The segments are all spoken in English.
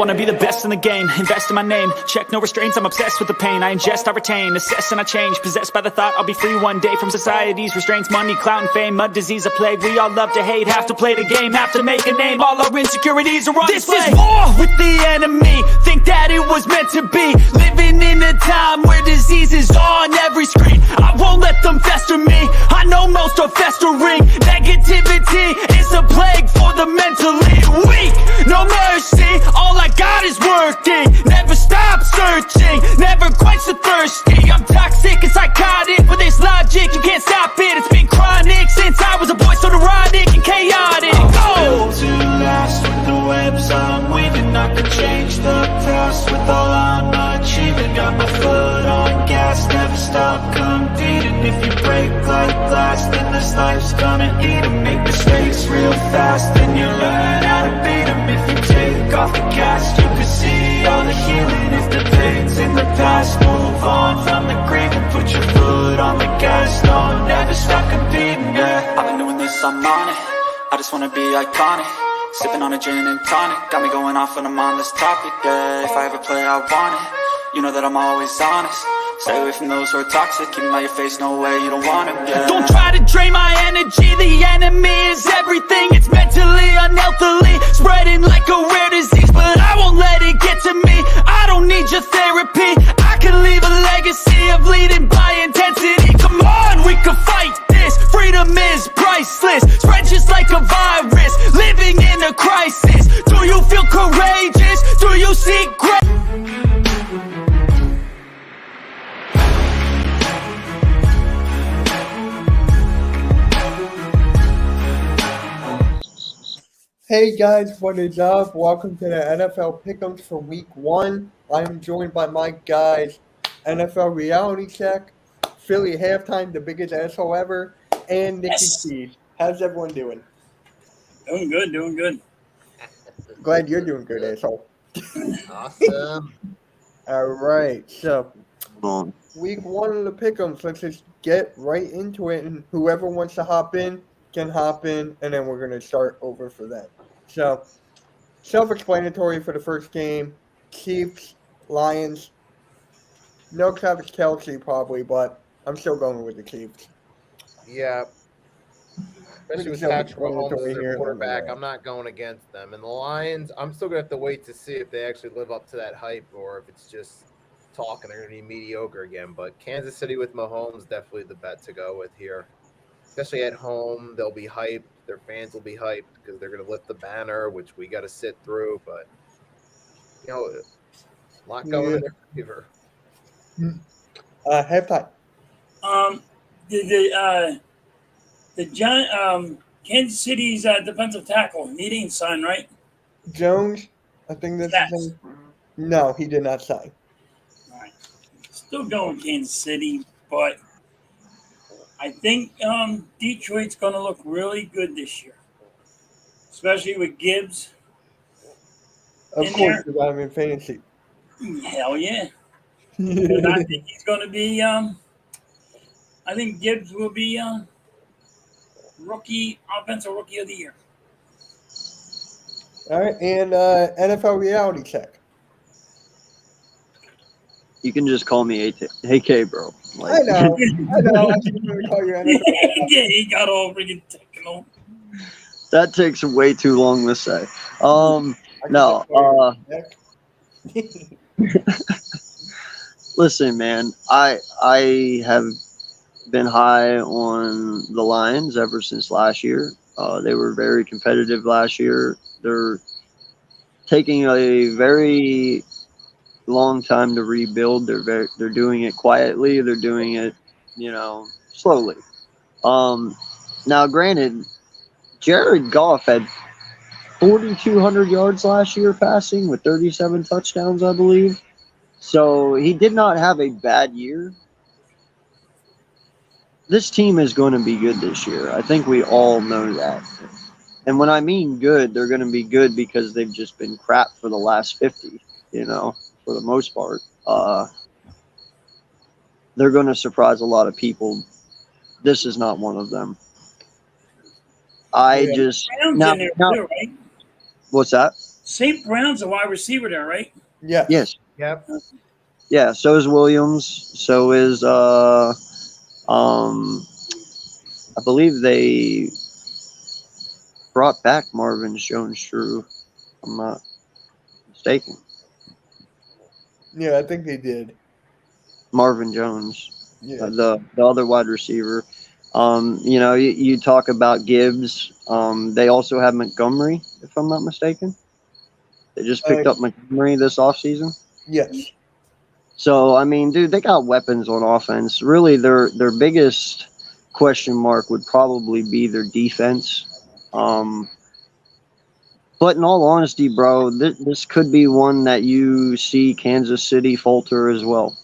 wanna be the best in the game, invest in my name, check no restraints, I'm obsessed with the pain. I ingest, I retain, assess and I change, possessed by the thought I'll be free one day from society's restraints. Money, clout and fame, mud, disease, a plague. We all love to hate, have to play the game, have to make a name. All our insecurities are on display. This is war with the enemy, think that it was meant to be. Living in a time where disease is on every screen. I won't let them fester me, I know most are festering. Negativity is a plague for the mentally weak. No mercy, all I got is working. Never stop searching, never quench the thirsty. I'm toxic and psychotic, with this logic, you can't stop it. It's been chronic since I was a boy, so neurotic and chaotic. Built to last with the webs I'm weaving. I could change the past with all I'm achieving. Got my foot on gas, never stop competing. If you break like glass, then this life's gonna eat 'em. Make mistakes real fast, then you learn how to beat 'em. If you take off the cast, you can see all the healing. If the pain's in the past, move on from the grave and put your foot on the gas. No, never stop competing, yeah. I've been doing this, I'm on it, I just wanna be iconic. Sipping on a gin and tonic, got me going off when I'm on this topic, yeah. If I ever play, I want it, you know that I'm always honest. Stay away from those who are toxic, keep them out your face, no way, you don't want it, yeah. Don't try to drain my energy, the enemy is everything. It's mentally, unhealthily, spreading like a rare disease. But I won't let it get to me, I don't need your therapy. I can leave a legacy of leading by intensity. Come on, we can fight this, freedom is priceless. Spread just like a virus, living in a crisis. Do you feel courageous? Do you seek grace? Hey guys, what is up? Welcome to the NFL Pick Ems for Week 1. I'm joined by my guys, NFL Reality Check, Philly Halftime, the biggest asshole ever, and Nikki Keys. How's everyone doing? Doing good. Glad you're doing good, asshole. Awesome. All right, so Week 1 of the Pick Ems. Let's just get right into it, and whoever wants to hop in can hop in, and then we're going to start over for that. So, self-explanatory for the first game, Chiefs, Lions. No Travis Kelce probably, but I'm still going with the Chiefs. Yeah. Especially with Patrick Mahomes as their quarterback, I'm not going against them. And the Lions, I'm still going to have to wait to see if they actually live up to that hype or if it's just talk and they're going to be mediocre again. But Kansas City with Mahomes, definitely the bet to go with here. Especially at home, they'll be hyped. Their fans will be hyped because they're going to lift the banner, which we got to sit through. But, you know, a lot going in their favor. Halftime. Kansas City's defensive tackle, he didn't sign, right? Jones, I think this is him. No, he did not sign. All right. Still going Kansas City, but I think Detroit's going to look really good this year, especially with Gibbs. Of course, you got him in fantasy. Hell yeah. And I think he's going to be I think Gibbs will be offensive rookie of the year. All right, and NFL Reality Check. You can just call me AK, bro. Like, I know. I think I'm going to call you NFL. Yeah, he got all freaking technical. that takes way too long to say. Listen, man, I have been high on the Lions ever since last year. They were very competitive last year. They're taking a very long time to rebuild. They're doing it quietly. They're doing it, slowly. Now, granted, Jared Goff had 4,200 yards last year passing with 37 touchdowns, I believe. So he did not have a bad year. This team is going to be good this year. I think we all know that. And when I mean good, they're going to be good because they've just been crap for the last 50, for the most part. They're going to surprise a lot of people. This is not one of them. Now, What's that? St. Brown's a wide receiver there, right? Yeah. Yes. Yep. Yeah. So is Williams. So is I believe they brought back Marvin Jones-Drew. If I'm not mistaken. Yeah, I think they did. Marvin Jones, Yeah. the other wide receiver. You talk about Gibbs. They also have Montgomery, if I'm not mistaken. They just picked up Montgomery this offseason. Yes. So I mean, dude, they got weapons on offense. Really, their biggest question mark would probably be their defense. But in all honesty, bro, this could be one that you see Kansas City falter as well.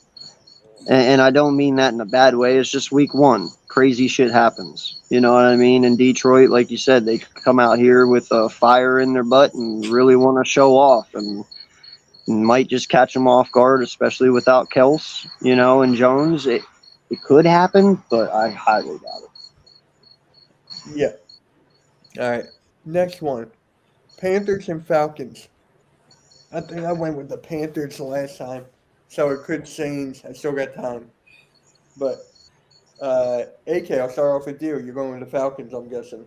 And I don't mean that in a bad way. It's just week one. Crazy shit happens. You know what I mean? In Detroit, like you said, they come out here with a fire in their butt and really want to show off and might just catch them off guard, especially without Kels, and Jones. It could happen, but I highly doubt it. Yeah. All right. Next one. Panthers and Falcons. I think I went with the Panthers the last time, so it could change. I still got time. But AK, I'll start off with you. You're going with the Falcons, I'm guessing.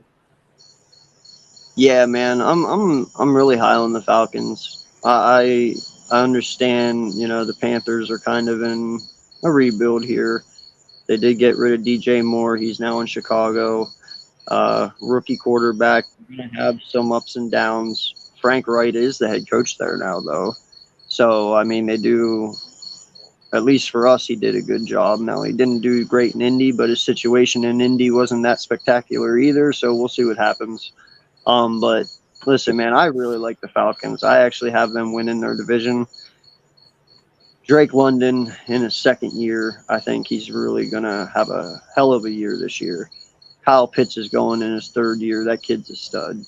Yeah, man, I'm really high on the Falcons. I understand, the Panthers are kind of in a rebuild here. They did get rid of DJ Moore. He's now in Chicago. Rookie quarterback. Going to have some ups and downs. Frank Wright is the head coach there now, though. So, I mean, they do, at least for us, he did a good job. Now, he didn't do great in Indy, but his situation in Indy wasn't that spectacular either. So, we'll see what happens. But listen, man, I really like the Falcons. I actually have them winning their division. Drake London in his second year, I think he's really going to have a hell of a year this year. Kyle Pitts is going in his third year. That kid's a stud.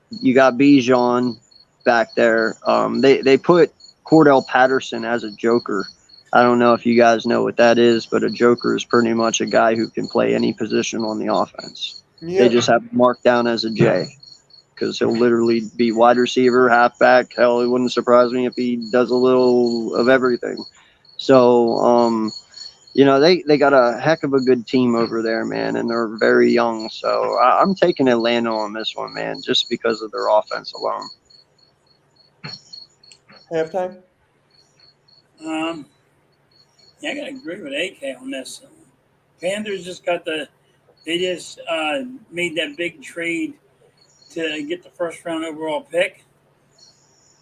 You got Bijan back there. They put Cordell Patterson as a joker. I don't know if you guys know what that is, but a joker is pretty much a guy who can play any position on the offense. Yeah. They just have him marked down as a J because he'll literally be wide receiver, halfback. Hell, it wouldn't surprise me if he does a little of everything. So, they got a heck of a good team over there, man, and they're very young. So I'm taking Atlanta on this one, man, just because of their offense alone. Halftime? Yeah, I gotta agree with AK on this. Panthers just they just made that big trade to get the first round overall pick,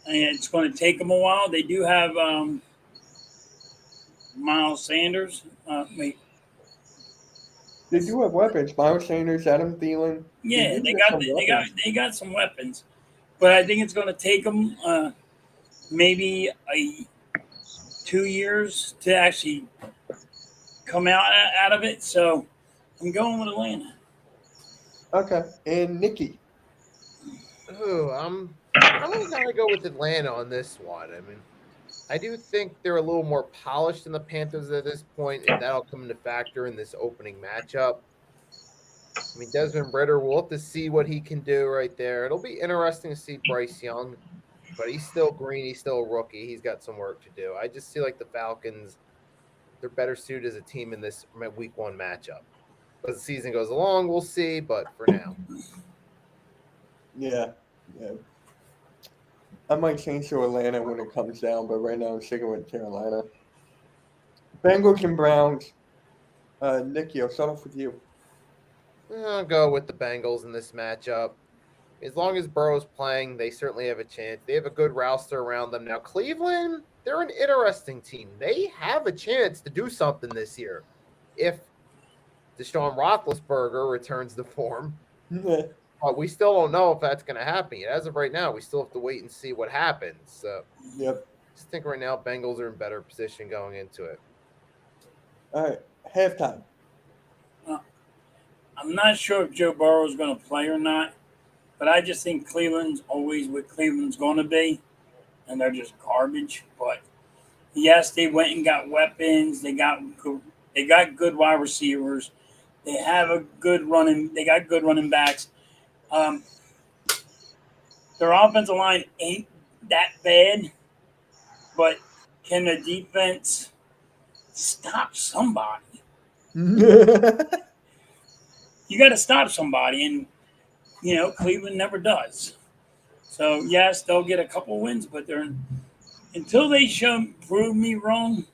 and it's going to take them a while. They do have Miles Sanders. They do have weapons. Miles Sanders, Adam Thielen. Yeah, they got some weapons, but I think it's going to take them maybe 2 years to actually come out of it. So I'm going with Atlanta. Okay, and Nikki. Ooh, I'm gonna go with Atlanta on this one. I mean, I do think they're a little more polished than the Panthers at this point, and that'll come into factor in this opening matchup. I mean, Desmond Ridder, we'll have to see what he can do right there. It'll be interesting to see Bryce Young, but he's still green. He's still a rookie. He's got some work to do. I just feel like the Falcons, they're better suited as a team in this week one matchup. As the season goes along, we'll see, but for now. Yeah. I might change to Atlanta when it comes down, but right now I'm sticking with Carolina. Bengals and Browns. Nikki, I'll start off with you. I'll go with the Bengals in this matchup. As long as Burrow's playing, they certainly have a chance. They have a good roster around them. Now, Cleveland, they're an interesting team. They have a chance to do something this year if Deshaun Roethlisberger returns to form. But we still don't know if that's going to happen yet. As of right now, we still have to wait and see what happens. So, Yep. I just think right now Bengals are in better position going into it. All right, halftime. I'm not sure if Joe Burrow is going to play or not, but I just think Cleveland's always what Cleveland's going to be, and they're just garbage. But yes, they went and got weapons. They got good wide receivers. They have They got good running backs. Their offensive line ain't that bad, but can the defense stop somebody? You got to stop somebody, and Cleveland never does. So yes, they'll get a couple wins, but until they prove me wrong.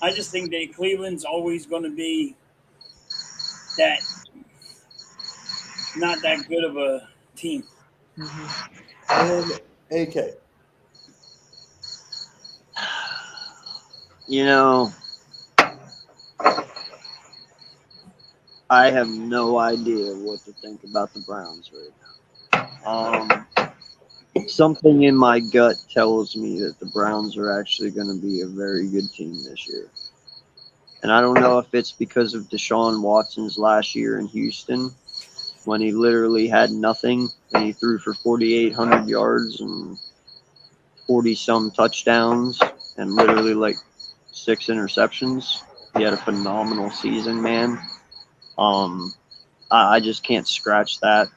I just think that Cleveland's always going to be that not that good of a team. And AK. I have no idea what to think about the Browns right now. Something in my gut tells me that the Browns are actually going to be a very good team this year. And I don't know if it's because of Deshaun Watson's last year in Houston when he literally had nothing and he threw for 4,800 yards and 40-some touchdowns and literally like 6 interceptions. He had a phenomenal season, man. I just can't scratch that.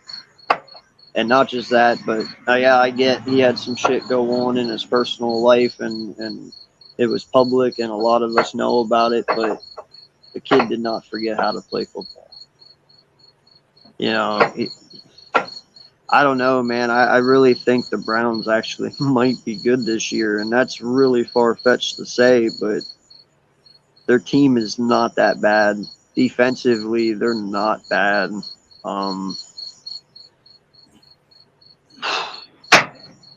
And not just that, but yeah, I get he had some shit go on in his personal life, and it was public, and a lot of us know about it, but the kid did not forget how to play football. I don't know, man. I really think the Browns actually might be good this year, and that's really far-fetched to say, but their team is not that bad. Defensively, they're not bad.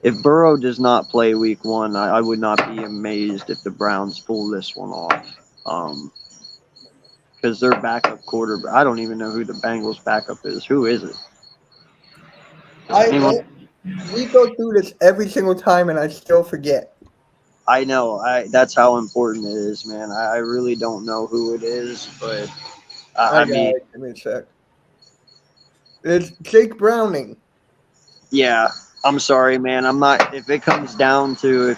If Burrow does not play week 1, I would not be amazed if the Browns pull this one off. Because their backup quarterback, I don't even know who the Bengals' backup is. Who is it? We go through this every single time, and I still forget. I know. That's how important it is, man. I really don't know who it is, but I mean, give me a sec. It's Jake Browning. Yeah, I'm sorry, man. I'm not. If it comes down to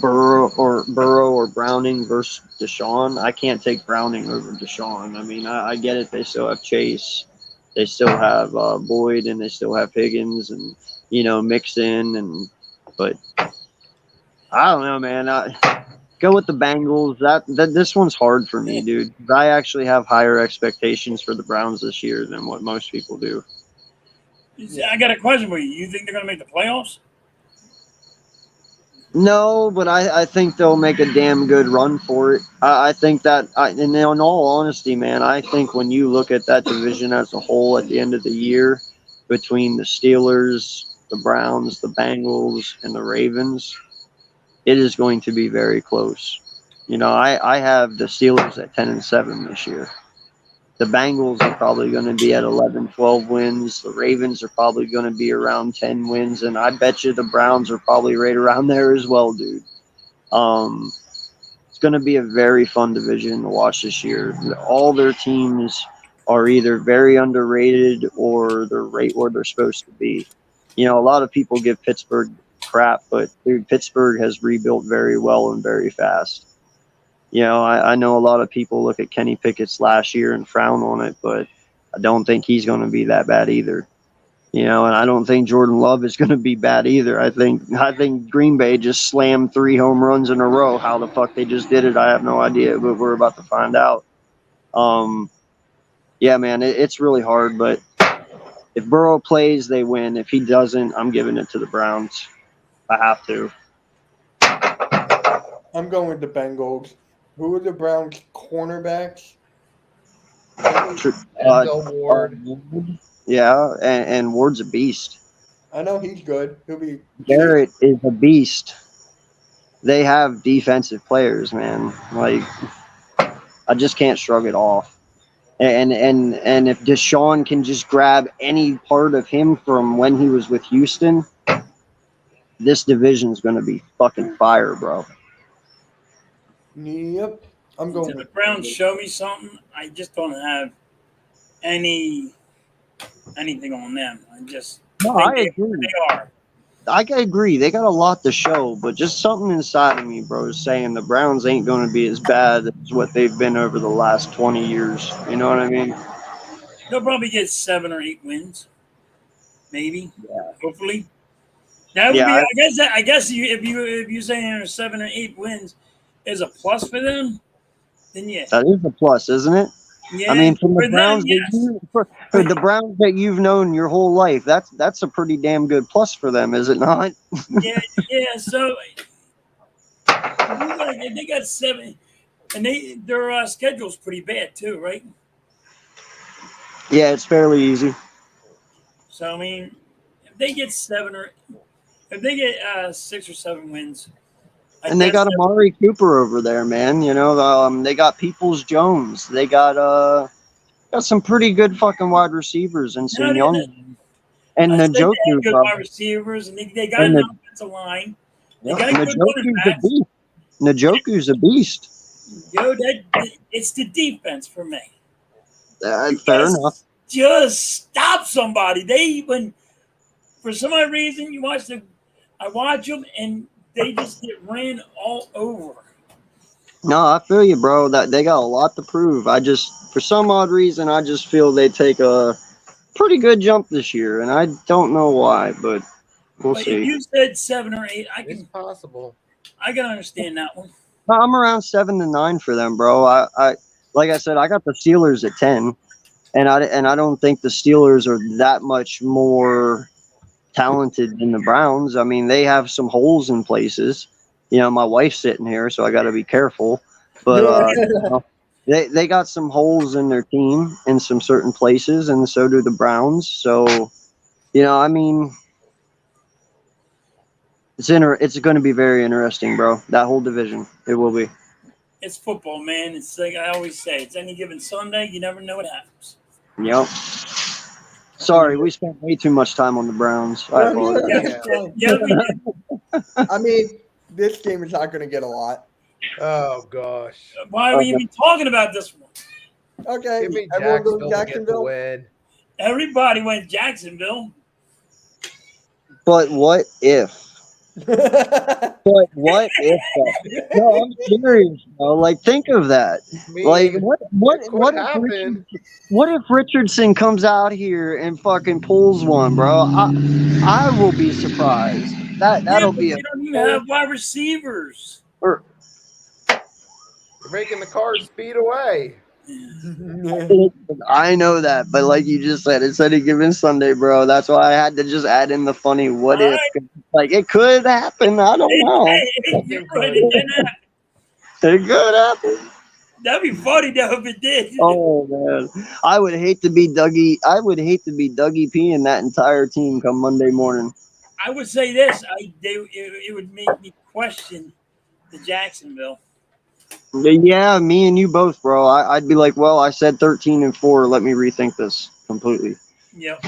Burrow or Browning versus Deshaun, I can't take Browning over Deshaun. I mean, I get it. They still have Chase, they still have Boyd, and they still have Higgins, and Mixon, but I don't know, man. Go with the Bengals. This one's hard for me, dude. I actually have higher expectations for the Browns this year than what most people do. I got a question for you. You think they're going to make the playoffs? No, but I think they'll make a damn good run for it. I think that, and in all honesty, man, I think when you look at that division as a whole at the end of the year, between the Steelers, the Browns, the Bengals, and the Ravens, it is going to be very close. I have the Steelers at 10-7 this year. The Bengals are probably going to be at 11, 12 wins. The Ravens are probably going to be around 10 wins. And I bet you the Browns are probably right around there as well, dude. It's going to be a very fun division to watch this year. All their teams are either very underrated or they're right where they're supposed to be. A lot of people give Pittsburgh crap, but dude, Pittsburgh has rebuilt very well and very fast. I know a lot of people look at Kenny Pickett's last year and frown on it, but I don't think he's going to be that bad either. And I don't think Jordan Love is going to be bad either. I think Green Bay just slammed 3 home runs in a row. How the fuck they just did it, I have no idea, but we're about to find out. Yeah, man, it's really hard, but if Burrow plays, they win. If he doesn't, I'm giving it to the Browns. I have to. I'm going with the Bengals. Who are the Browns' cornerbacks? Ward. Yeah, and Ward's a beast. I know he's good. He'll be. Garrett is a beast. They have defensive players, man. Like, I just can't shrug it off. And if Deshaun can just grab any part of him from when he was with Houston, this division is going to be fucking fire, bro. Yep. I'm going Until the Browns show me something, I just don't have anything on them. I agree. They are. I agree. They got a lot to show, but just something inside of me, bro, is saying the Browns ain't going to be as bad as what they've been over the last 20 years. You know what I mean? They'll probably get 7 or 8 wins. Maybe. Yeah. Hopefully. That would Yeah, be. I guess if you say there's 7 or 8 wins is a plus for them, then yeah, that is a plus, isn't it? I yeah. mean, from the For them, Browns yes. for the Browns that you've known your whole life, that's a pretty damn good plus for them, is it not? Yeah, yeah. So they got 7, and their schedule's pretty bad too, right? Yeah, it's fairly easy. So I mean, if they get 7 or if they get 6 or 7 wins, I And they guess got Amari Cooper over there, man. You know, they got Peoples Jones. They got some pretty good fucking wide receivers and no, some young and I said they Njoku, have good bro. wide receivers, and they got And an the offensive line. They yep, got a good running Njoku's a backs. beast. Njoku's a beast. Yo, it's the defense for me. Fair enough. Just stop somebody. They even, for some odd reason, I watch them and they just get ran all over. No, I feel you, bro. That they got a lot to prove. For some odd reason, I just feel they take a pretty good jump this year, and I don't know why, but we'll But if see. you said 7 or 8, It's possible. I can understand that one. I'm around 7 to 9 for them, bro. Like I said, I got the Steelers at 10, and I don't think the Steelers are that much more talented than the Browns. I mean, they have some holes in places. You know, my wife's sitting here, so I got to be careful. But you know, they got some holes in their team in some certain places, and so do the Browns. So, you know, I mean, it's going to be very interesting, bro. That whole division, it will be. It's football, man. It's like I always say, it's any given Sunday. You never know what happens. Yep. Sorry, we spent way too much time on the Browns. I apologize. Yeah, we did. I mean, this game is not going to get a lot. Oh gosh. Why are we even talking about this one? Okay, Give me everyone goes Jacksonville to get the Jacksonville. win. Everybody went Jacksonville. But what if? But what if? No, I'm serious, bro. Like, think of that. I mean, Like, it what could happen. what if Richardson comes out here and fucking pulls one, bro? I will be surprised. That'll be You don't even have wide receivers. You're making the cars speed away. I know that, but like you just said, it's any given Sunday, bro. That's why I had to just add in the funny what if. Like, it could happen. I don't know. You're right, it can happen. It could happen. That'd be funny though if it did. Oh man, I would hate to be Dougie. I would hate to be Dougie P and that entire team come Monday morning. I would say this: it would make me question the Jacksonville. Yeah, me and you both, bro. I'd be like, well, I said 13-4. Let me rethink this completely. Yep.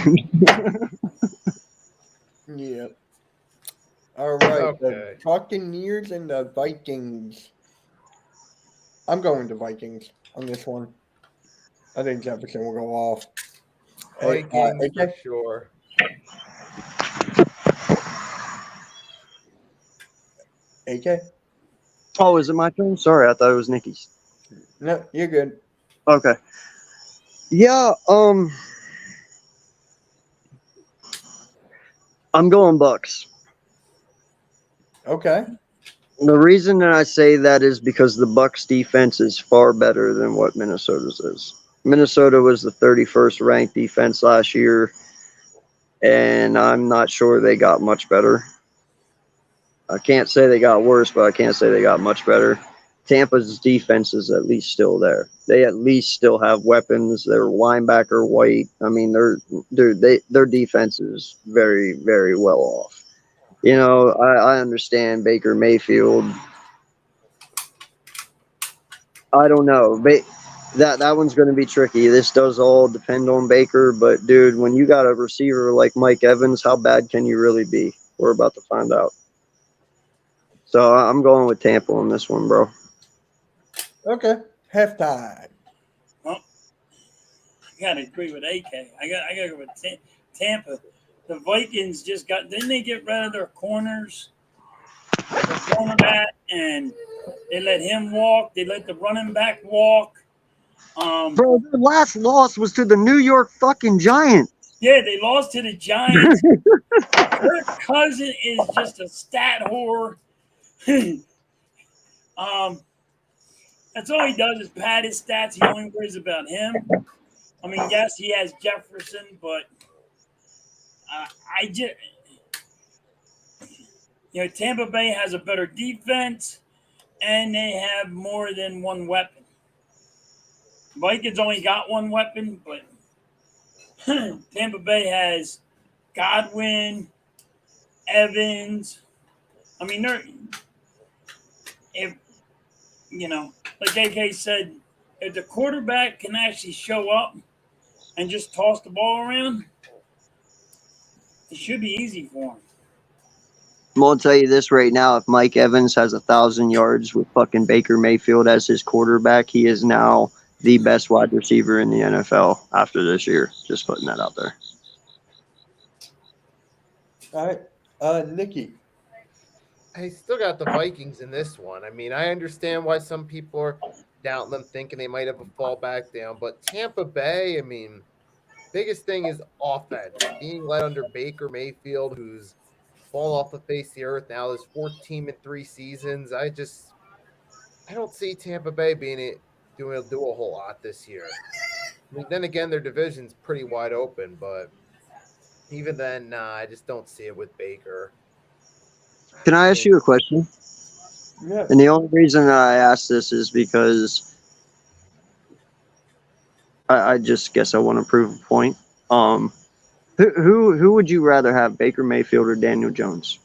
Yep. All right. Okay. The Buccaneers and the Vikings. I'm going to Vikings on this one. I think Jefferson will go off. Vikings AK? for sure. AK? Oh, is it my turn? Sorry, I thought it was Nikki's. No, you're good. Okay. Yeah, I'm going Bucks. Okay. The reason that I say that is because the Bucks defense is far better than what Minnesota's is. Minnesota was the 31st ranked defense last year, and I'm not sure they got much better. I can't say they got worse, but I can't say they got much better. Tampa's defense is at least still there. They at least still have weapons. Their linebacker White. I mean, their defense is very, very well off. You know, I understand Baker Mayfield. I don't know. That one's going to be tricky. This does all depend on Baker, but dude, when you got a receiver like Mike Evans, how bad can you really be? We're about to find out. So I'm going with Tampa on this one, bro. Okay. Halftime. Well, I gotta agree with AK. I gotta go with Tampa. The Vikings didn't they get rid of their corners, the cornerback, and they let him walk. They let the running back walk. Bro, their last loss was to the New York fucking Giants. Yeah, they lost to the Giants. Kirk Cousins is just a stat whore. That's all he does is pad his stats. He only worries about him. I mean, yes, he has Jefferson, but I just, Tampa Bay has a better defense, and they have more than one weapon. Vikings only got one weapon, but Tampa Bay has Godwin, Evans. I mean, if like AK said, if the quarterback can actually show up and just toss the ball around, it should be easy for him. I'm gonna tell you this right now: if Mike Evans has 1,000 yards with fucking Baker Mayfield as his quarterback, he is now the best wide receiver in the NFL after this year. Just putting that out there. All right, Nikki. I still got the Vikings in this one. I mean, I understand why some people are doubting them, thinking they might have a fall back down. But Tampa Bay, I mean, biggest thing is offense. Being led under Baker Mayfield, who's fallen off the face of the earth now. There's 14 in 3 seasons. I don't see Tampa Bay do a whole lot this year. I mean, then again, their division's pretty wide open, but even then, nah, I just don't see it with Baker. Can I ask you a question? Yeah. And the only reason that I ask this is because I just guess I want to prove a point. Who would you rather have, Baker Mayfield or Daniel Jones?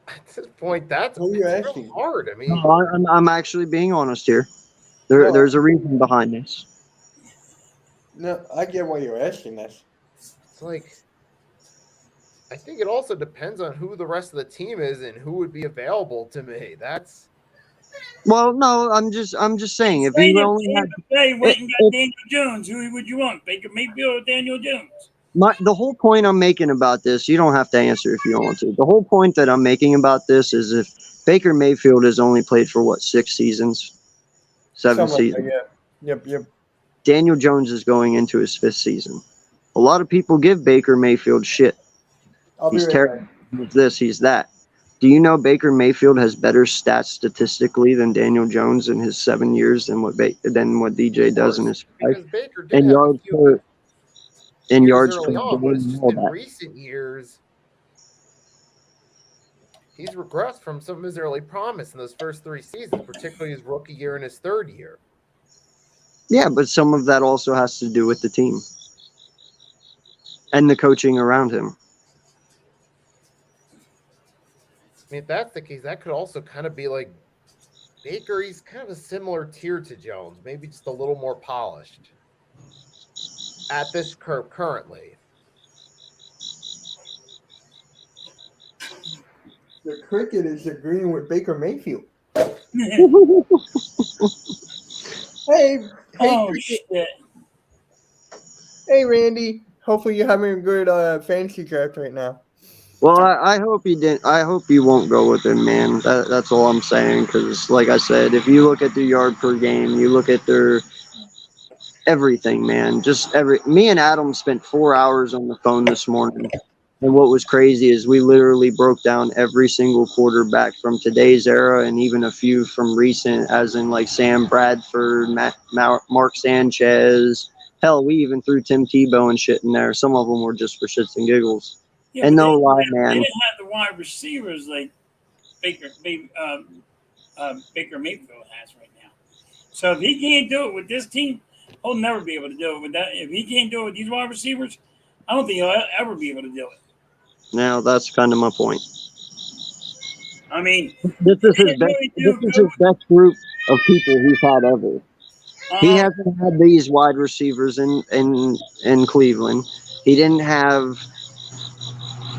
At this point, that's asking? hard. I mean, No, I'm actually being honest here. There's a reason behind this. No, I get why you're asking this. It's like, I think it also depends on who the rest of the team is and who would be available to me. Well, no, I'm just saying if you only had They went and got Daniel Jones, who would you want? Baker Mayfield or Daniel Jones? the whole point I'm making about this, you don't have to answer if you don't want to. The whole point that I'm making about this is if Baker Mayfield has only played for 6 seasons, 7 seasons. Yep. Daniel Jones is going into his 5th season. A lot of people give Baker Mayfield shit. He's terrible. He's this, he's that. Do you know Baker Mayfield has better stats statistically than Daniel Jones in his 7 years than what DJ does in his 5? Because Baker did And have yards a few per and yards per early on, but it's game. just All in that. recent years, he's regressed from some of his early promise in those first 3 seasons, particularly his rookie year and his 3rd year. Yeah, but some of that also has to do with the team and the coaching around him. I mean, if that's the case, that could also kind of be like Baker. He's kind of a similar tier to Jones, maybe just a little more polished at this curve currently. The cricket is agreeing with Baker Mayfield. Oh, shit. Hey, Randy. Hopefully you're having a good fantasy draft right now. Well, I hope you didn't. I hope you won't go with him, man. That's all I'm saying. Because, like I said, if you look at the yard per game, you look at their everything, man. Me and Adam spent 4 hours on the phone this morning. And what was crazy is we literally broke down every single quarterback from today's era and even a few from recent, as in like Sam Bradford, Mark Sanchez. Hell, we even threw Tim Tebow and shit in there. Some of them were just for shits and giggles. Yeah, and no lie, They man. didn't have the wide receivers like Baker Mayfield has right now. So if he can't do it with this team, he'll never be able to do it with that. If he can't do it with these wide receivers, I don't think he'll ever be able to do it. Now that's kind of my point. I mean, this is his best group of people he's had ever. He hasn't had these wide receivers in Cleveland. He didn't have.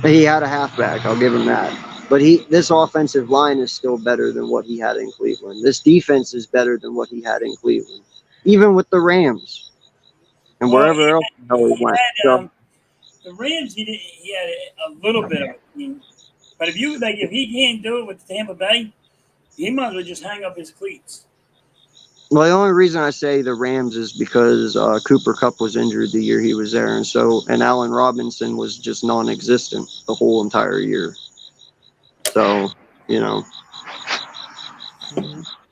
He had a halfback. I'll give him that. But this offensive line is still better than what he had in Cleveland. This defense is better than what he had in Cleveland, even with the Rams and wherever else he went. The Rams, he had a little bit of a team. But if he can't do it with Tampa Bay, he might as well just hang up his cleats. Well, the only reason I say the Rams is because Cooper Kupp was injured the year he was there, and Allen Robinson was just non-existent the whole entire year. So,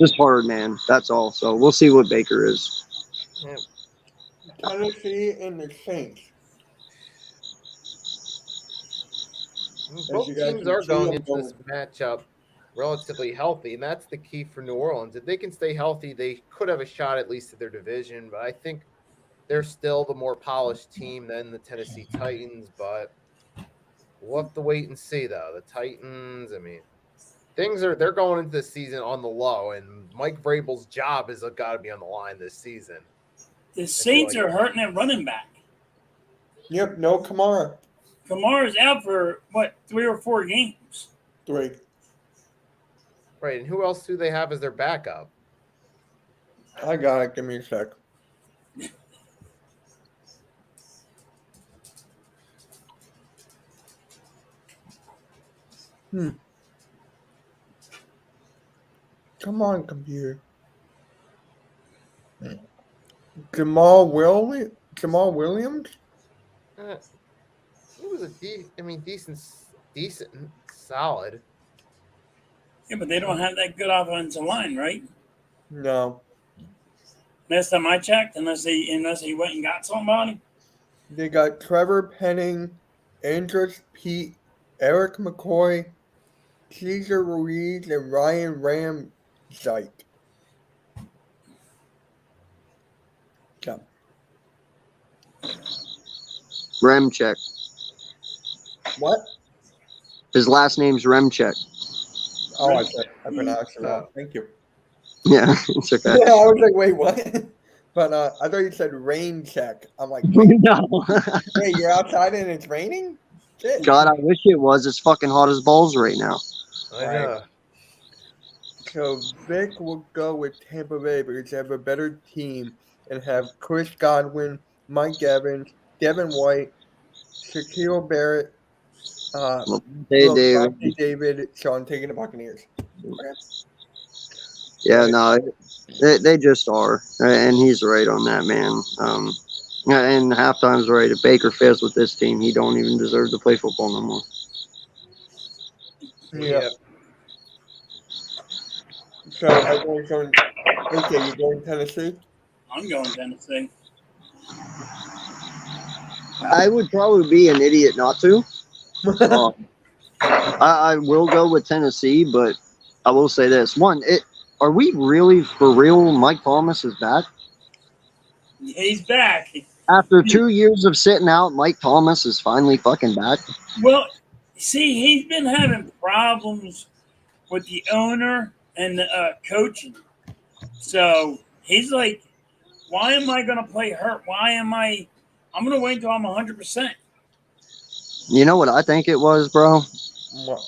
just hard, man. That's all. So we'll see what Baker is. Yeah. Tennessee and the Saints. Both teams are going into this matchup relatively healthy, and that's the key for New Orleans. If they can stay healthy, they could have a shot at least at their division, but I think they're still the more polished team than the Tennessee Titans, but we'll have to wait and see, though. The Titans, I mean, they're going into the season on the low, and Mike Vrabel's job has got to be on the line this season. The Saints are hurting at running back. Yep, no Kamara. Kamara's out for, 3 or 4 games? 3. Right, and who else do they have as their backup? I got it. Give me a sec. Come on, computer. Jamal Williams? He was decent, solid. Yeah, but they don't have that good offensive line, right? No. Last time I checked, unless he went and got somebody. They got Trevor Penning, Andrus Pete, Eric McCoy, Cesar Ruiz, and Ryan Ramczyk. Yeah. Remchek. What? His last name's Remchek. Oh, I pronounced it wrong. Thank you. Yeah, it's okay. Yeah, I was like, wait, what? But I thought you said rain check. I'm like, wait, No. wait, you're outside and it's raining? Shit. God, I wish it was. It's fucking hot as balls right now. I know. So Vic will go with Tampa Bay because they have a better team and have Chris Godwin, Mike Evans, Devin White, Shaquille Barrett, David. So I'm taking the Buccaneers. Okay. Yeah, no, they just are, and he's right on that, man. And halftime's right. If Baker fails with this team, he don't even deserve to play football no more. Yeah. So everyone's going. Okay, you're going Tennessee. I'm going Tennessee. I would probably be an idiot not to. I will go with Tennessee, but I will say this: are we really for real? Mike Thomas is back. He's back. After 2 years of sitting out, Mike Thomas is finally fucking back. Well, see, he's been having problems with the owner and the coaching. So he's like, why am I going to play hurt? I'm going to wait until I'm 100%. You know what I think it was, bro? What?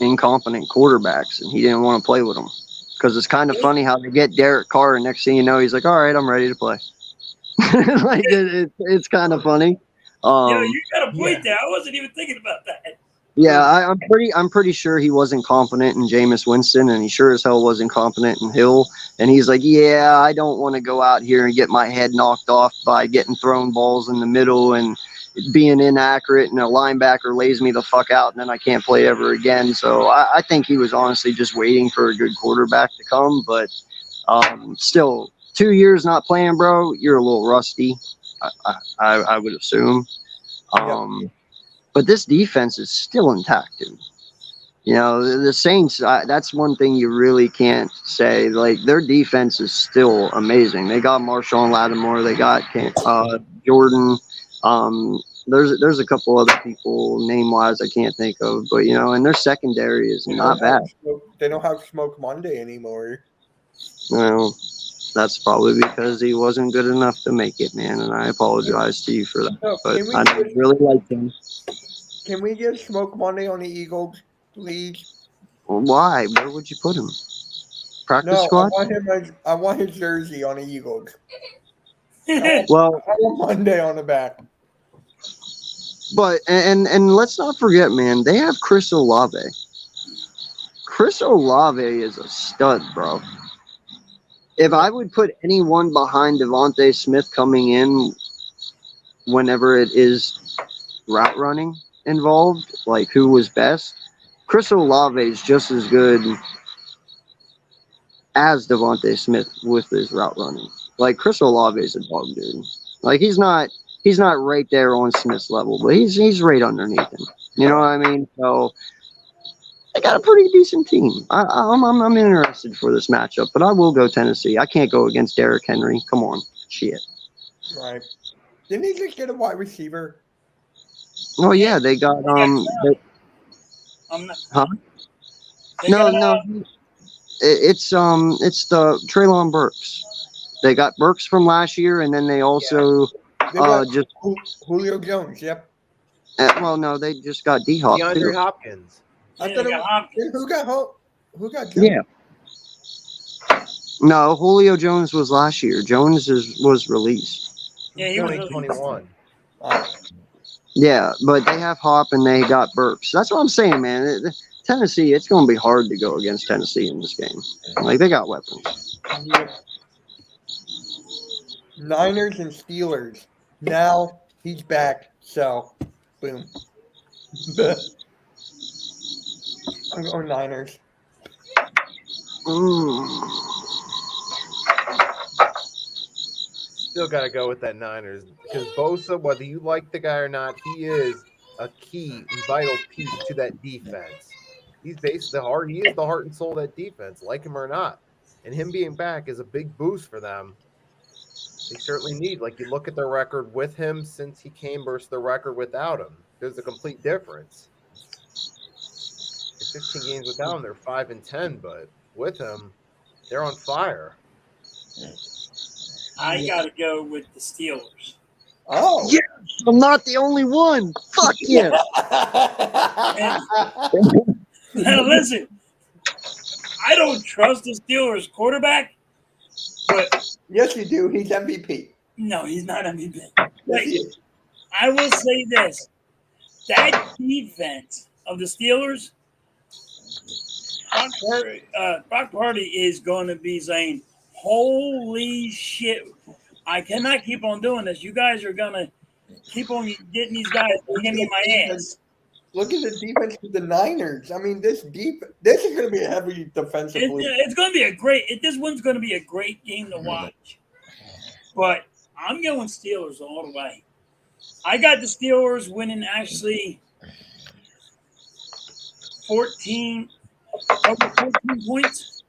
Incompetent quarterbacks, and he didn't want to play with them. Because it's kind of funny how they get Derek Carr, and next thing you know, he's like, all right, I'm ready to play. Like it's kind of funny. You got a point there. I wasn't even thinking about that. Yeah, I'm pretty sure he wasn't confident in Jameis Winston, and he sure as hell wasn't confident in Hill. And he's like, yeah, I don't want to go out here and get my head knocked off by getting thrown balls in the middle and being inaccurate, and a linebacker lays me the fuck out, and then I can't play ever again. So I think he was honestly just waiting for a good quarterback to come. But still, 2 years not playing, bro, you're a little rusty, I would assume. But this defense is still intact, dude. You know, the Saints, that's one thing you really can't say. Like, their defense is still amazing. They got Marshawn Lattimore. They got Jordan. There's a couple other people, name-wise, I can't think of. But, you know, and their secondary is not bad. They don't have Smoke Monday anymore. Well, that's probably because he wasn't good enough to make it, man. And I apologize to you for that. But I really like him. Can we get Smoke Monday on the Eagles, please? Well, why? Where would you put him? Practice squad? I want his jersey on the Eagles. Well, I want Monday on the back. But and let's not forget, man, they have Chris Olave. Chris Olave is a stud, bro. if I would put anyone behind Devontae Smith coming in whenever it is route running involved, like who was best, Chris Olave is just as good as Devontae Smith with his route running. Like Chris Olave is a dog, dude. Like he's not right there on Smith's level, but he's right underneath him. You know what I mean? So they got a pretty decent team. I'm interested for this matchup, but I will go Tennessee. I can't go against Derrick Henry. Come on, shit. Right. Didn't he just get a wide receiver? Oh yeah, they got huh? No. It's the Treylon Burks. They got Burks from last year, and then they also just Julio Jones. Yep. well, no, they just got D-Hop DeAndre too. Hopkins. I thought who got Jones? Yeah. No, Julio Jones was last year. Jones was released. Yeah, he was 2021. Yeah, but they have Hop and they got Burks. That's what I'm saying, man. Tennessee, it's going to be hard to go against Tennessee in this game. Like, they got weapons. Yep. Niners and Steelers. Now he's back, so boom. I'm going Niners. Still got to go with that Niners because Bosa, whether you like the guy or not, he is a key and vital piece to that defense. He's basically he is the heart and soul of that defense, like him or not. And him being back is a big boost for them. They certainly need. Like, you look at their record with him since he came versus the record without him. There's a complete difference. In 15 games without him, they're 5-10, but with him, they're on fire. I got to go with the Steelers. Oh. Yes, I'm not the only one. Fuck yeah. Now listen, I don't trust the Steelers quarterback, but yes, you do. He's MVP. No, he's not MVP. Yes, he is. I will say this: that defense of the Steelers, Brock Purdy is going to be saying, "Holy shit! I cannot keep on doing this. You guys are going to keep on getting these guys getting in my ass." Look at the defense of the Niners. I mean, this is going to be a heavy defensive league. It's going to be this one's going to be a great game to watch. But I'm going Steelers all the way. I got the Steelers winning actually 14 points.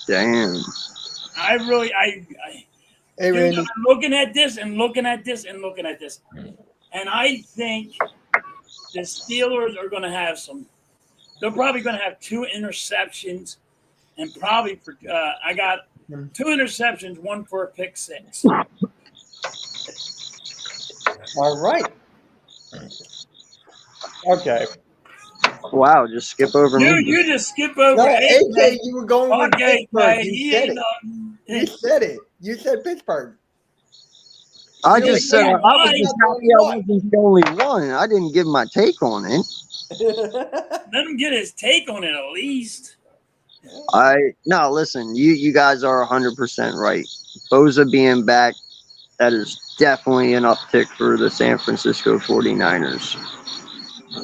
Damn. Hey, Randy. I'm looking at this and looking at this and looking at this. And I think the Steelers are going to have they're probably going to have 2 interceptions and probably I got 2 interceptions, 1 for a pick 6. All right. Okay. Wow, just skip over me. You just skip over. No, AJ, you were going with Pittsburgh. You said it. You said Pittsburgh. I just said I was just happy I wasn't the only one. I didn't give my take on it. Let him get his take on it at least. No, listen, you guys are 100% right. Bosa being back, that is definitely an uptick for the San Francisco 49ers.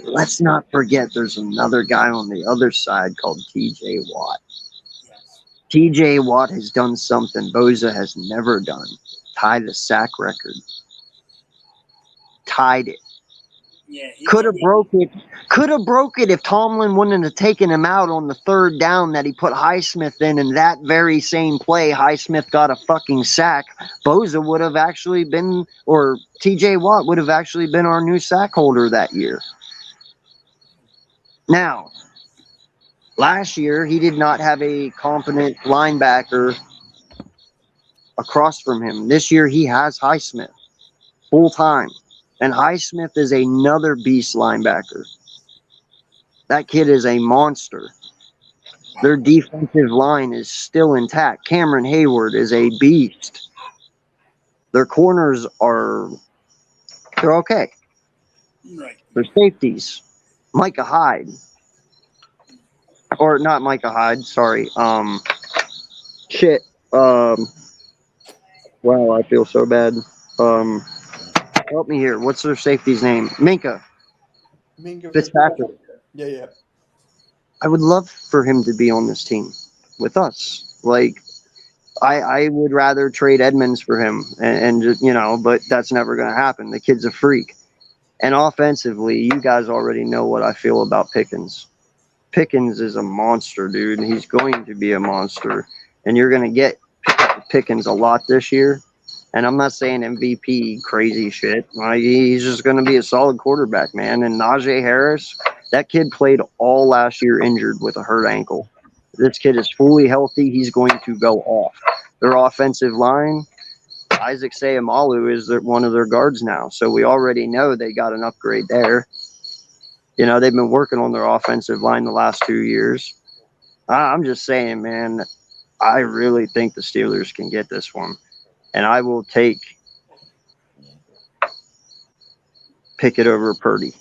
Let's not forget there's another guy on the other side called TJ Watt. TJ Watt has done something Bosa has never done. Tied the sack record. Tied it. Yeah, could have broke it. Could have broke it if Tomlin wouldn't have taken him out on the 3rd down that he put Highsmith in, and that very same play, Highsmith got a fucking sack. Bosa would have actually been, or TJ Watt would have actually been our new sack holder that year. Now, last year he did not have a competent linebacker across from him. This year he has Highsmith full time. And Highsmith is another beast linebacker. That kid is a monster. Their defensive line is still intact. Cameron Hayward is a beast. Their corners they're okay. Right. Their safeties. Micah Hyde. Or not Micah Hyde, sorry. Shit. Wow, I feel so bad. Help me here. What's their safety's name? Minka Minka Fitzpatrick. Yeah. I would love for him to be on this team with us. Like, I would rather trade Edmonds for him, and just, but that's never going to happen. The kid's a freak. And offensively, you guys already know what I feel about Pickens. Pickens is a monster, dude. He's going to be a monster, and you're going to get Pickens a lot this year. And I'm not saying MVP crazy shit. He's just going to be a solid quarterback, man. And Najee Harris, that kid played all last year injured with a hurt ankle. This kid is fully healthy. He's going to go off. Their offensive line, Isaac Seumalo is one of their guards now. So we already know they got an upgrade there. They've been working on their offensive line the last 2 years. I'm just saying, man, I really think the Steelers can get this one. And I will take Pickett over Purdy.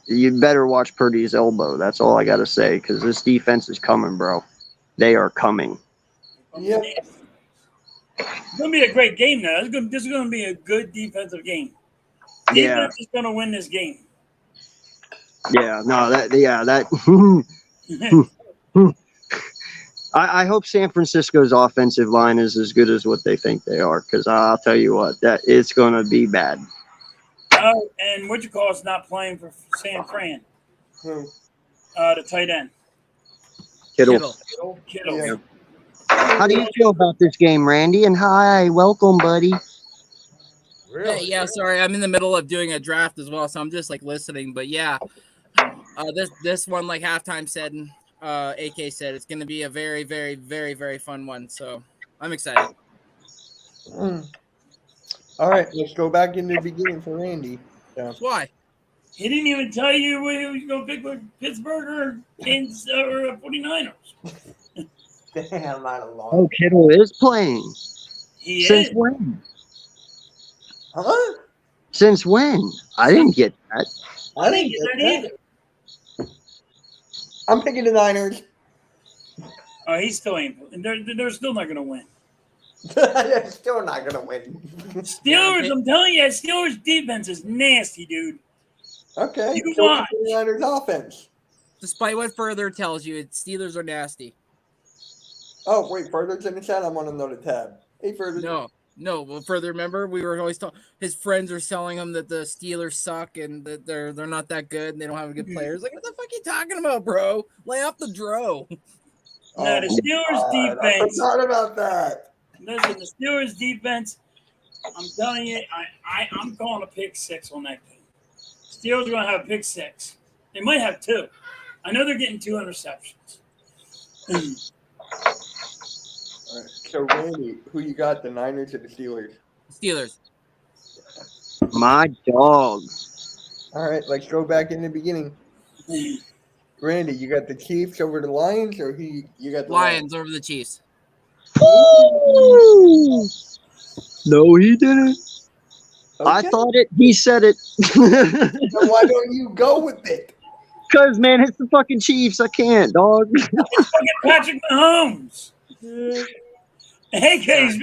You better watch Purdy's elbow. That's all I got to say, because this defense is coming, bro. They are coming. Yeah. It's going to be a great game now. This is going to be a good defensive game. Defense is going to win this game. Yeah, no, that. I hope San Francisco's offensive line is as good as what they think they are, because I'll tell you what, that it's going to be bad. Oh, and what's not playing for San Fran? Who? The tight end. Kittle. Yeah. How do you feel about this game, Randy? And hi, welcome, buddy. Really? Hey, yeah, sorry, I'm in the middle of doing a draft as well, so I'm just listening. But yeah, this one, like halftime said, AK said, it's going to be a very, very, very, very fun one. So I'm excited. All right, let's go back in the beginning for Randy. Yeah. Why? He didn't even tell you who he was going to pick with Pittsburgh or 49ers. Damn, I don't know. Oh, Kittle is playing. He Since is. when? Huh? Since when? I didn't get that. I didn't get that either. I'm picking the Niners. Oh, he still ain't. They're still not going to win. They're still not going to win. Steelers, I'm telling you, Steelers defense is nasty, dude. Okay. You So watch. the Niners offense. Despite what further tells you, Steelers are nasty. Oh, wait, further's in the chat. I'm on another tab. Hey, further. No. Well, further, remember we were always talking. His friends are telling him that the Steelers suck and that they're not that good and they don't have good players. Like, what the fuck are you talking about, bro? Lay off the dro. No, the Steelers defense. I forgot about that. Listen, the Steelers defense. I'm telling you, I'm calling a pick six on that game. Steelers are going to have a pick six. They might have two. I know they're getting 2 interceptions. All right. So, Randy, who you got, the Niners or the Steelers? Steelers. My dog. All right, let's go back in the beginning. Randy, you got the Chiefs over the Lions, or you got the Lions over the Chiefs. No, he didn't. Okay. I thought it. He said it. Then why don't you go with it? Because, man, it's the fucking Chiefs. I can't, dog. It's fucking Patrick Mahomes. AK's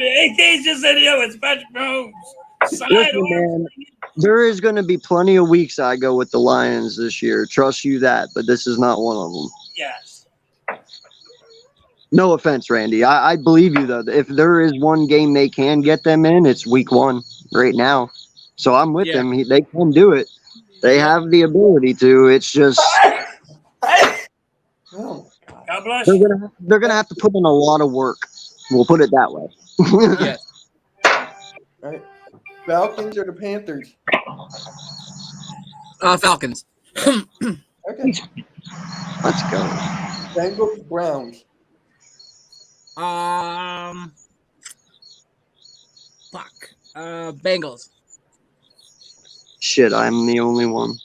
just said, yo, it's Patrick Mahomes. Listen, man, there is going to be plenty of weeks I go with the Lions this year. Trust you that, but this is not one of them. Yes. No offense, Randy. I believe you, though. If there is one game they can get them in, it's week 1 right now. So I'm with them. They can do it. They have the ability to. It's just Oh, God bless they're you. gonna have to put in a lot of work. We'll put it that way. Yes. all right. Falcons or the Panthers? Falcons. Okay. Let's go. Bengals, Browns. Bengals. Shit, I'm the only one.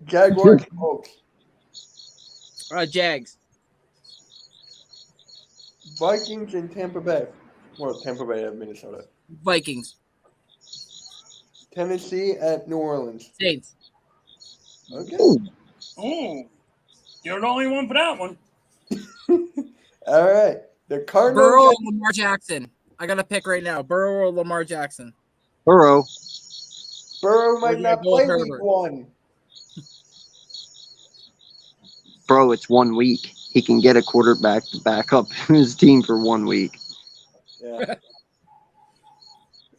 Jaguars, Colts. Jags. Vikings and Tampa Bay. Well, Tampa Bay at Minnesota. Vikings. Tennessee at New Orleans. Saints. Okay. Oh, you're the only one for that one. All right. The Cardinals. Burrow or Lamar Jackson? I got to pick right now. Burrow or Lamar Jackson? Burrow We're might gonna not go with play week Herbert. 1. Bro, it's 1 week. He can get a quarterback to back up his team for 1 week. Yeah.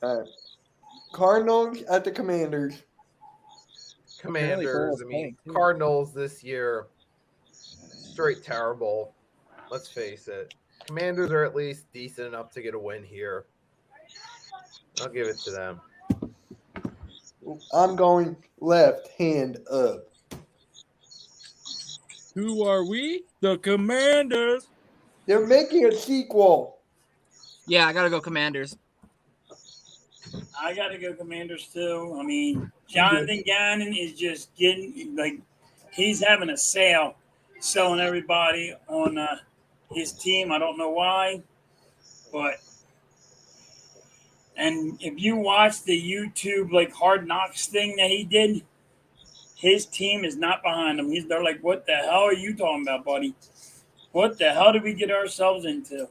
All right. Cardinals at the Commanders. Commanders. I mean, Cardinals this year, straight terrible. Let's face it. Commanders are at least decent enough to get a win here. I'll give it to them. I'm going left hand up. Who are we? The Commanders. They're making a sequel. Yeah, I got to go Commanders. I got to go Commanders too. I mean, Jonathan Gannon is just getting like he's having a sale, selling everybody on his team. I don't know why, but and if you watch the YouTube like Hard Knocks thing that he did, his team is not behind him. They're like, what the hell are you talking about, buddy? What the hell did we get ourselves into?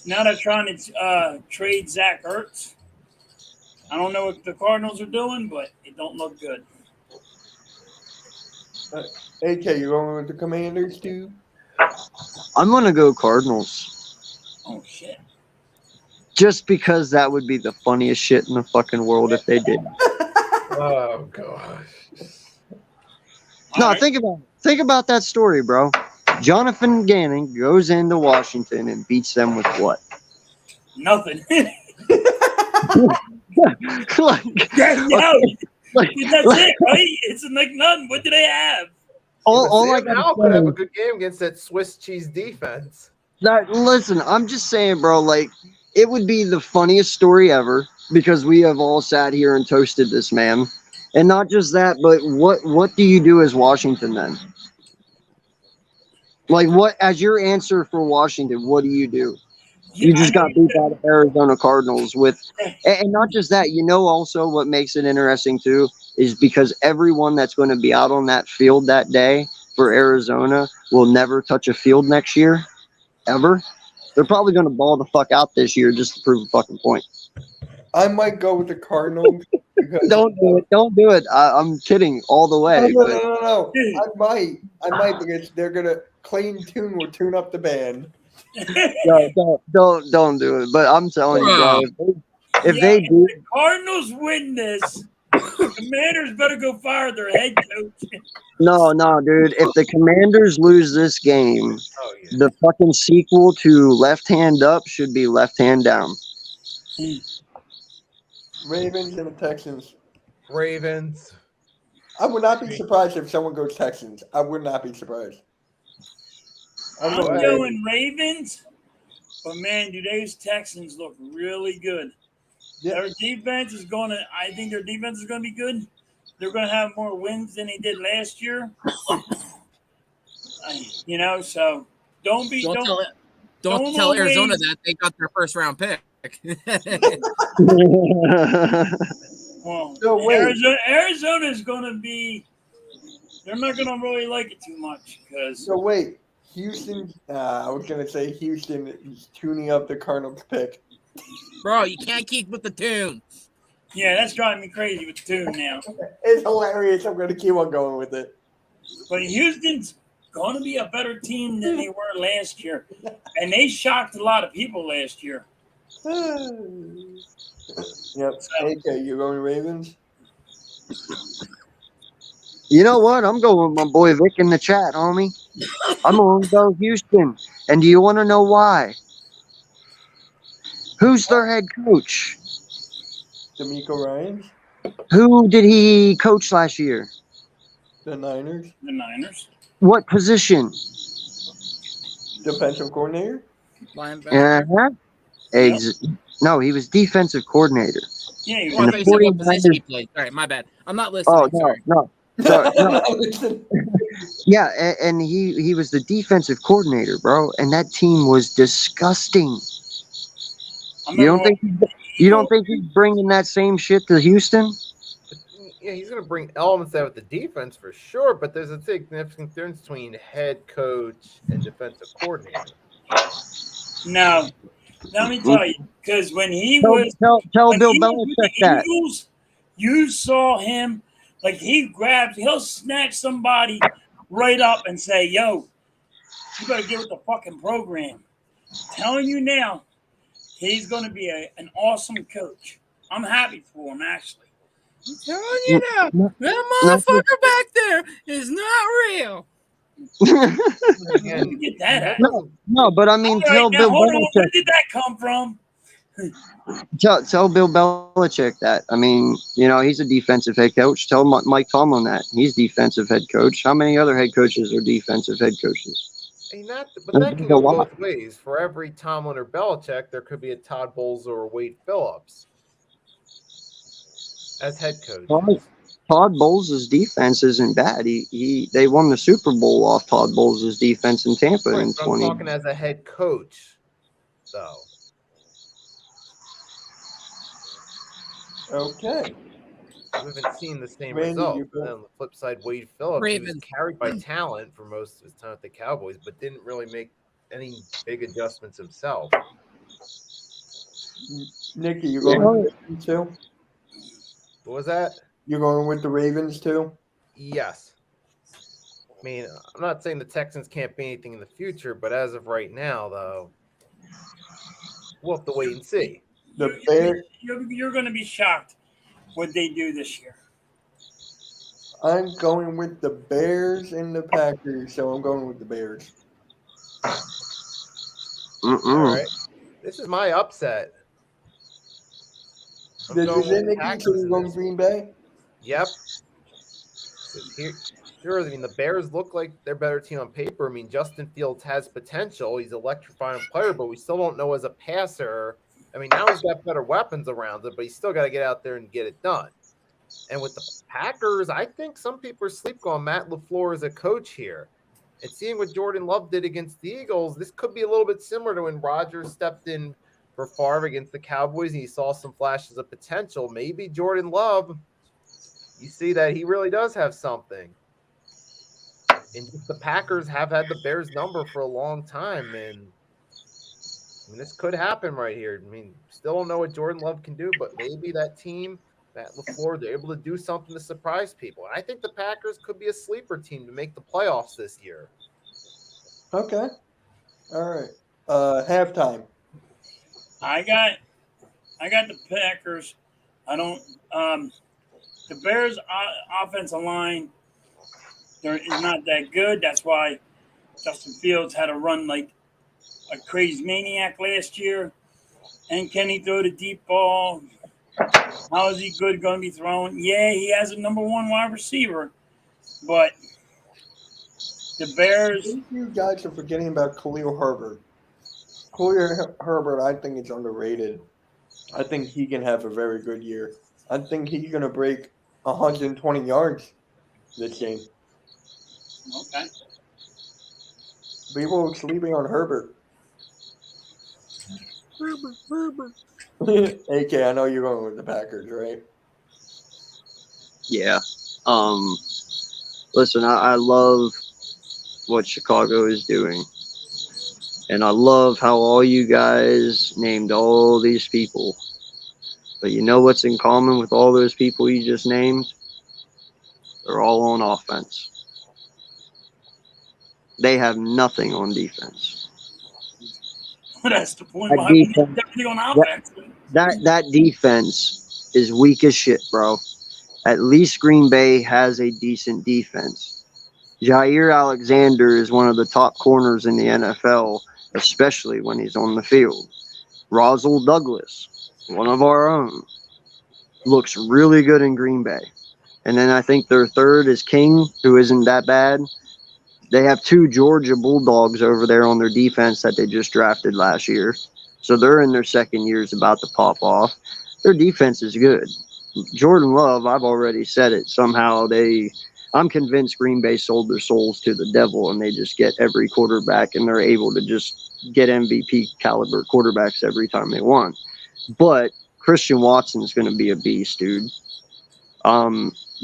Now they're trying to trade Zach Ertz. I don't know what the Cardinals are doing, but it don't look good. AK, you going with the Commanders too? I'm going to go Cardinals. Oh, shit. Just because that would be the funniest shit in the fucking world if they did. Oh, gosh. No, think about that story, bro. Jonathan Gannon goes into Washington and beats them with what? Nothing. Like, That's it, right? It's like nothing. What do they have? all I now could have a good game against that Swiss cheese defense. Listen, I'm just saying, bro, like, it would be the funniest story ever because we have all sat here and toasted this man. And not just that, but what do you do as Washington then? Like, what, as your answer for Washington, what do you do? You just got beat by the Arizona Cardinals with, and not just that, also what makes it interesting too is because everyone that's going to be out on that field that day for Arizona will never touch a field next year, ever. They're probably going to ball the fuck out this year just to prove a fucking point. I might go with the Cardinals. Don't do it. I'm kidding all the way. No. I might because they're going to Tune will tune up the band. No, don't do it. But I'm telling you, bro, if they do, the Cardinals win this, the Commanders better go fire their head coach. No, dude. If the Commanders lose this game, the fucking sequel to Left Hand Up should be Left Hand Down. Ravens and the Texans. Ravens. I would not be surprised if someone goes Texans. I would not be surprised. I'm going Ravens, but man, do those Texans look really good. Yeah. Their defense is I think their defense is going to be good. They're going to have more wins than they did last year. So don't tell Arizona that they got their first round pick. Well, Arizona is going to be. They're not going to really like it too much because. So wait, Houston. I was going to say Houston is tuning up the Cardinals pick. Bro, you can't keep with the tune. Yeah, that's driving me crazy with the tune now. It's hilarious. I'm going to keep on going with it. But Houston's going to be a better team than they were last year, and they shocked a lot of people last year. Yep. Okay, you're going Ravens? You know what? I'm going with my boy Vic in the chat, homie. I'm going to go Houston. And do you want to know why? Who's their head coach? D'Amico Ryans. Who did he coach last year? The Niners. The Niners. What position? Defensive coordinator. Uh-huh. No, he was defensive coordinator. Yeah, he was. What position he played. All right, my bad. I'm not listening. Oh, no. Sorry, no. Listen. Yeah, and he was the defensive coordinator, bro, and that team was disgusting. You don't think he's bringing that same shit to Houston? Yeah, he's going to bring elements out with the defense for sure, but there's a significant difference between head coach and defensive coordinator. No, let me tell you, because when he Tell was Bill with the Belichick that. Eagles, you saw him like he'll snatch somebody right up and say, "Yo, you better get with the fucking program." Telling you now, he's going to be an awesome coach. I'm happy for him, actually. I'm telling you now, that motherfucker back there is not real. You get that out. No, but I mean, All right, tell now Bill hold on. Where Belichick. did that come from? Tell Bill Belichick that. I mean, you know, he's a defensive head coach. Tell Mike Tomlin that he's defensive head coach. How many other head coaches are defensive head coaches? But that can go both ways. For every Tomlin or Belichick, there could be a Todd Bowles or a Wade Phillips as head coaches. Todd Bowles' defense isn't bad. They won the Super Bowl off Todd Bowles' defense in Tampa in 20. I'm talking as a head coach, though. Okay. We haven't seen the same Randy, result. you go. And on the flip side, Wade Phillips, Ravens. he was carried by talent for most of his time at the Cowboys, but didn't really make any big adjustments himself. Nikki, you going with the Ravens too? What was that? You're going with the Ravens too? Yes. I mean, I'm not saying the Texans can't be anything in the future, but as of right now, though, we'll have to wait and see. The Bears. You're going to be shocked what they do this year. I'm going with the Bears and the Packers, so I'm going with the Bears. All right. This is my upset. Is it Nikki? So you're going Green Bay? Yep. Sure, I mean, the Bears look like they're a better team on paper. I mean, Justin Fields has potential. He's an electrifying player, but we still don't know as a passer. I mean, now he's got better weapons around it, but he's still got to get out there and get it done. And with the Packers, I think some people are sleeping on Matt LaFleur as a coach here. And seeing what Jordan Love did against the Eagles, this could be a little bit similar to when Rodgers stepped in for Favre against the Cowboys and he saw some flashes of potential. Maybe Jordan Love, you see that he really does have something. And the Packers have had the Bears number for a long time, and I mean, this could happen right here. I mean, still don't know what Jordan Love can do, but maybe that team, that LaFleur, they're able to do something to surprise people. And I think the Packers could be a sleeper team to make the playoffs this year. Okay. All right. Halftime. I got the Packers. I don't. The Bears' offensive line, they're not that good. That's why Justin Fields had to run like a crazy maniac last year. And can he throw the deep ball? How is he good going to be throwing? Yeah, he has a number one wide receiver, but the Bears. You guys are forgetting about Khalil Herbert. Khalil Herbert, I think, is underrated. I think he can have a very good year. I think he's going to break 120 yards this game. Okay. People are sleeping on Herbert. Herbert. AK, I know you're going with the Packers, right? Yeah. Listen, I love what Chicago is doing. And I love how all you guys named all these people. But you know what's in common with all those people you just named? They're all on offense. They have nothing on defense. That's the point. Why we need everything on offense. That defense is weak as shit, bro. At least Green Bay has a decent defense. Jair Alexander is one of the top corners in the NFL, especially when he's on the field. Rosal Douglas, one of our own, looks really good in Green Bay. And then I think their third is King, who isn't that bad. They have two Georgia Bulldogs over there on their defense that they just drafted last year. So they're in their second years about to pop off. Their defense is good. Jordan Love, I've already said it. Somehow I'm convinced Green Bay sold their souls to the devil and they just get every quarterback and they're able to just get MVP caliber quarterbacks every time they want. But Christian Watson's going to be a beast, dude.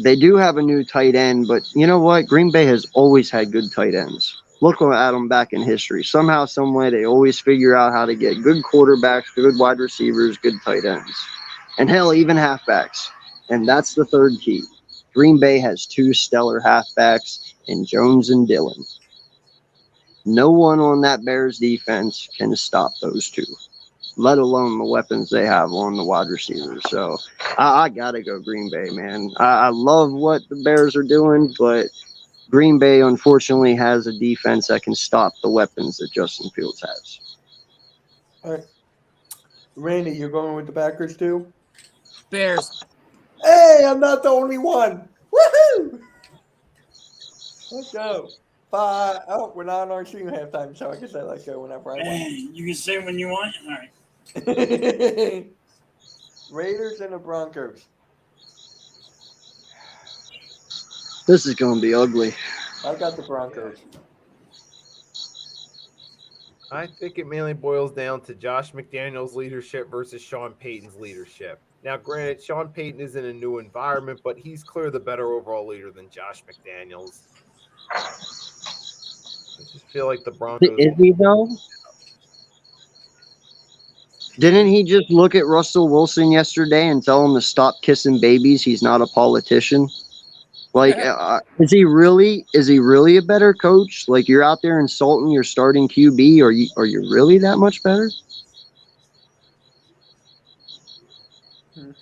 They do have a new tight end, but you know what? Green Bay has always had good tight ends. Look at them back in history. Somehow, some way, they always figure out how to get good quarterbacks, good wide receivers, good tight ends, and hell, even halfbacks. And that's the third key. Green Bay has 2 stellar halfbacks in Jones and Dillon. No one on that Bears defense can stop those 2, let alone the weapons they have on the wide receivers. So I got to go Green Bay, man. I love what the Bears are doing, but Green Bay, unfortunately, has a defense that can stop the weapons that Justin Fields has. All right. Randy, you're going with the Packers too? Bears. Hey, I'm not the only one. Woohoo! Let's go. 5. Oh, we're not on our team halftime, so I guess I let go whenever I want. You can say when you want. All right. Raiders and the Broncos. This is going to be ugly. I got the Broncos. I think it mainly boils down to Josh McDaniels' leadership versus Sean Payton's leadership. Now, granted, Sean Payton is in a new environment, but he's clearly the better overall leader than Josh McDaniels. I just feel like the Broncos. Is he, though? Didn't he just look at Russell Wilson yesterday and tell him to stop kissing babies? He's not a politician. Like, is he really a better coach? Like, you're out there insulting your starting QB. Are you really that much better? And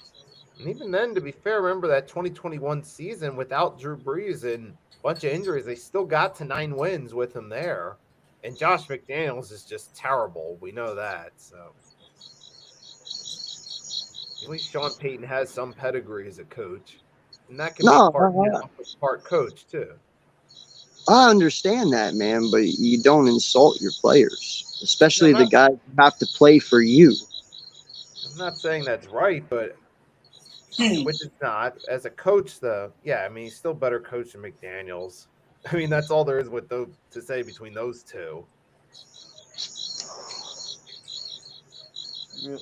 even then, to be fair, remember that 2021 season without Drew Brees and a bunch of injuries, they still got to 9 wins with him there. And Josh McDaniels is just terrible. We know that. So at least Sean Payton has some pedigree as a coach. And that can be part coach, too. I understand that, man, but you don't insult your players, especially the guys who have to play for you. I'm not saying that's right, but which is not. As a coach, though, yeah, I mean, he's still better coach than McDaniels. I mean, that's all there is to say between those two. Yeah.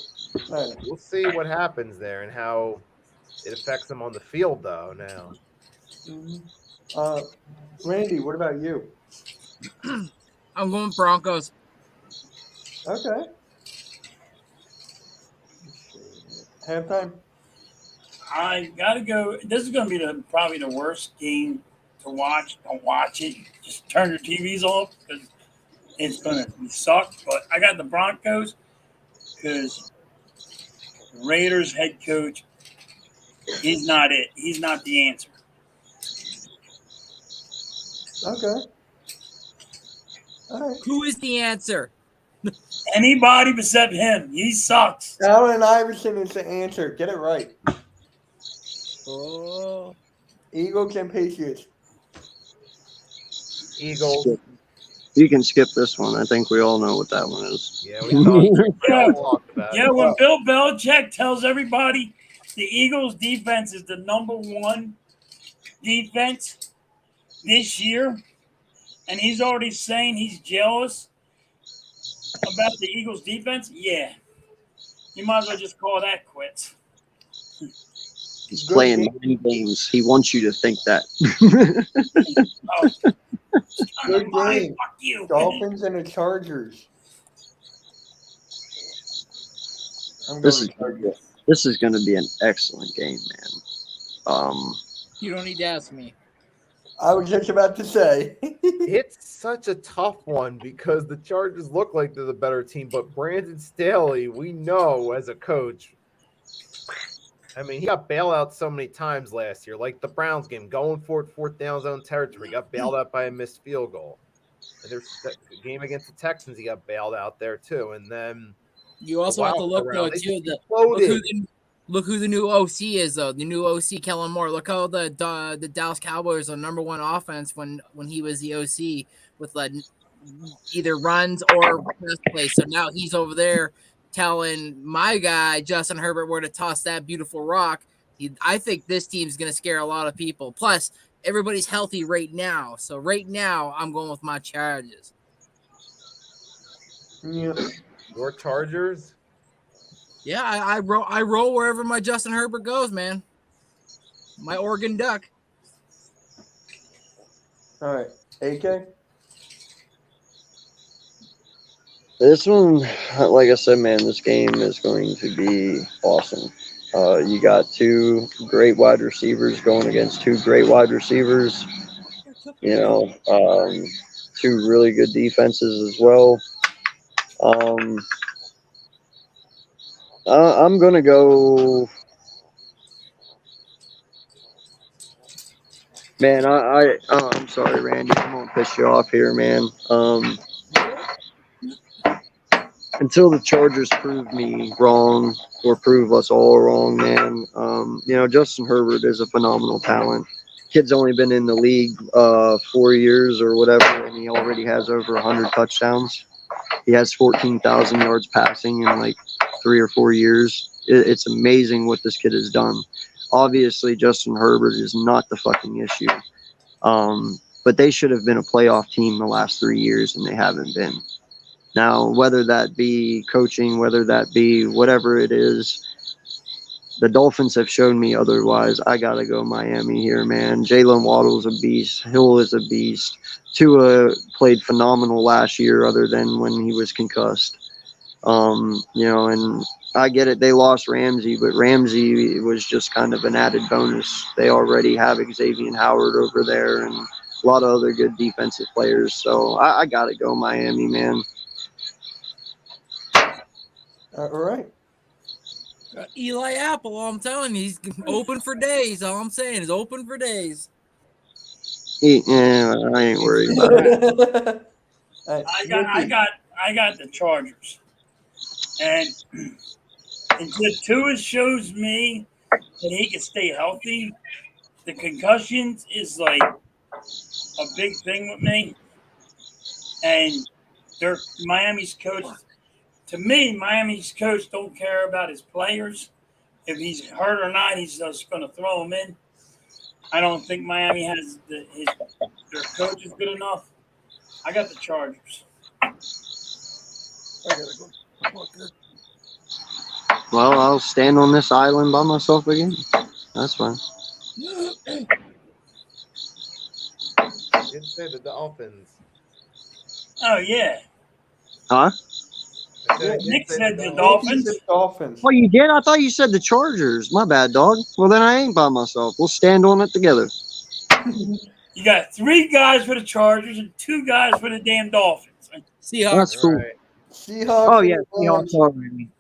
We'll see what happens there and how it affects them on the field, though, now. Randy, what about you? I'm going Broncos. Okay. Halftime? I got to go. This is going to be probably the worst game to watch. Don't watch it. Just turn your TVs off because it's going to suck. But I got the Broncos because the Raiders head coach, he's not it. He's not the answer. Okay. All right. Who is the answer? Anybody except him. He sucks. Allen Iverson is the answer. Get it right. Oh. Eagles and Patriots. Eagles. You can skip this one. I think we all know what that one is. Yeah, we talked about it. When Bill Belichick tells everybody the Eagles' defense is the #1 defense this year, and he's already saying he's jealous about the Eagles' defense, yeah, you might as well just call that quits. He's playing mind games. He wants you to think that. Good game. Fuck you. Dolphins and the Chargers. This is going to be an excellent game, man. You don't need to ask me. I was just about to say. It's such a tough one because the Chargers look like they're the better team, but Brandon Staley, we know as a coach, I mean, he got bailed out so many times last year, like the Browns game, going for it, 4th down zone territory, got bailed out by a missed field goal. And there's the game against the Texans, he got bailed out there too. And then you also have to look though too. Look who the new OC is though. The new OC, Kellen Moore. Look how the Dallas Cowboys are #1 offense when he was the OC with like either runs or pass plays. So now he's over there telling my guy Justin Herbert where to toss that beautiful rock. I think this team's going to scare a lot of people. Plus, everybody's healthy right now. So right now, I'm going with my Chargers. Yeah. Your Chargers? Yeah, I roll wherever my Justin Herbert goes, man. My Oregon Duck. All right. AK? This one, like I said, man, this game is going to be awesome. You got two great wide receivers going against two great wide receivers. You know, two really good defenses as well. Um, I'm gonna go. Man, I'm sorry, Randy. I'm gonna piss you off here, man. Until the Chargers prove me wrong or prove us all wrong, man. Justin Herbert is a phenomenal talent. Kid's only been in the league 4 years or whatever, and he already has over 100 touchdowns. He has 14,000 yards passing in like 3 or 4 years. It's amazing what this kid has done. Obviously, Justin Herbert is not the fucking issue. But they should have been a playoff team the last 3 years, and they haven't been. Now, whether that be coaching, whether that be whatever it is, the Dolphins have shown me otherwise. I got to go Miami here, man. Jalen Waddle's a beast. Hill is a beast. Tua played phenomenal last year other than when he was concussed. And I get it. They lost Ramsey, but Ramsey was just kind of an added bonus. They already have Xavier Howard over there and a lot of other good defensive players. So I got to go Miami, man. All right. Eli Apple, all I'm telling you, he's open for days. All I'm saying is open for days. Yeah, I ain't worried about it. I got the Chargers, and until Tua shows me that he can stay healthy, the concussions is like a big thing with me, and they're Miami's coach. To me, Miami's coach don't care about his players. If he's hurt or not, he's just going to throw him in. I don't think Miami has their coach is good enough. I got the Chargers. I gotta go. Well, I'll stand on this island by myself again. That's fine. You didn't say the Dolphins. Oh, yeah. Huh? Nick said the Dolphins. Dolphins. Oh, you did? I thought you said the Chargers. My bad, dog. Well, then I ain't by myself. We'll stand on it together. You got 3 guys for the Chargers and 2 guys for the damn Dolphins. Seahawks. That's cool. Right. Seahawks. Oh, yeah. Seahawks already.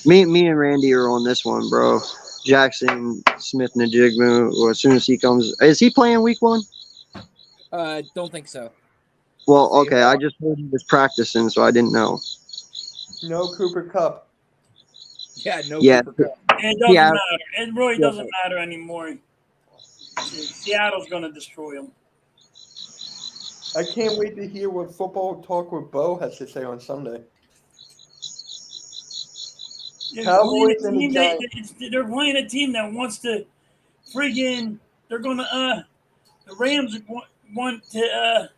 Me and Randy are on this one, bro. Jackson Smith Najigmu, or as soon as he comes. Is he playing week 1? Don't think so. Well, okay. I just heard he was practicing, so I didn't know. No Cooper Cup. Yeah, no. Yeah. Cooper Cup. It doesn't matter. It really doesn't matter anymore. Seattle's going to destroy them. I can't wait to hear what Football Talk with Bo has to say on Sunday. Cowboys and the Giants. They're playing a team that wants to friggin' they're going to the Rams want to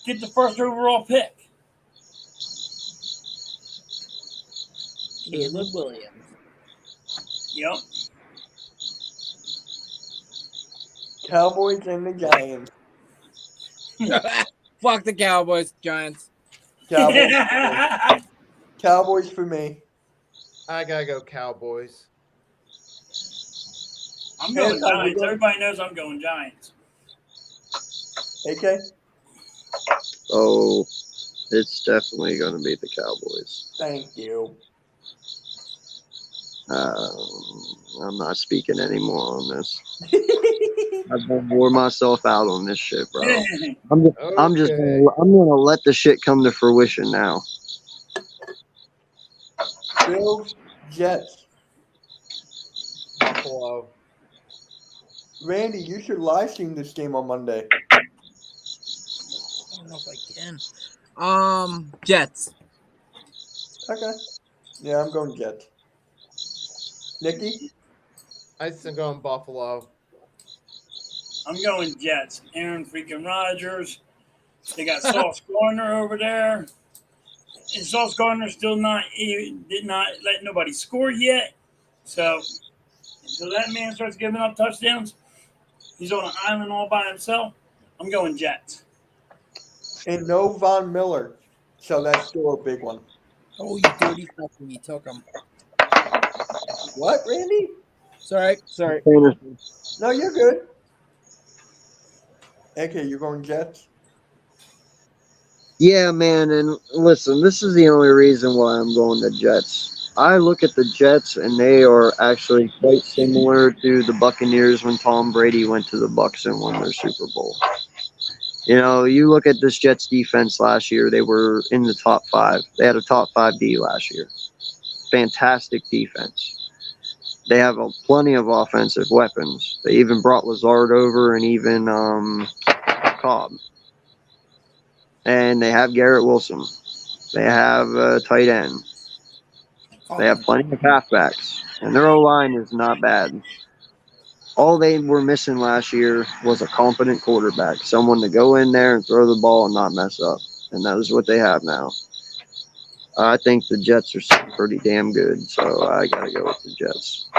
get the first overall pick. Caleb Williams. Yep. Cowboys and the Giants. Fuck the Cowboys, Giants. Cowboys for me. I gotta go Cowboys. I'm going Giants. Everybody knows I'm going Giants. AK? Oh, it's definitely going to be the Cowboys. Thank you. I'm not speaking anymore on this. I've wore myself out on this shit, bro. I'm gonna let the shit come to fruition now. Bills, Jets. Buffalo. Randy, you should live stream this game on Monday. I don't know if I can. Jets. Okay. Yeah, I'm going Jets. Nikki? I think I'm Buffalo. I'm going Jets. Aaron freaking Rodgers. They got Sauce Gardner over there. And Sauce Gardner still did not let nobody score yet. So until that man starts giving up touchdowns, he's on an island all by himself. I'm going Jets. And no Von Miller. So that's still a big one. Oh, you dirty fucker! You took him. What, Randy? Sorry. No, you're good. Okay, you're going Jets? Yeah, man, and listen, this is the only reason why I'm going to Jets. I look at the Jets, and they are actually quite similar to the Buccaneers when Tom Brady went to the Bucs and won their Super Bowl. You know, you look at this Jets defense last year; they were in the top 5. They had a top 5 D last year. Fantastic defense. They have plenty of offensive weapons. They even brought Lazard over, and even Cobb. And they have Garrett Wilson. They have a tight end. They have plenty of halfbacks. And their O-line is not bad. All they were missing last year was a competent quarterback. Someone to go in there and throw the ball and not mess up. And that is what they have now. I think the Jets are pretty damn good. So I got to go with the Jets.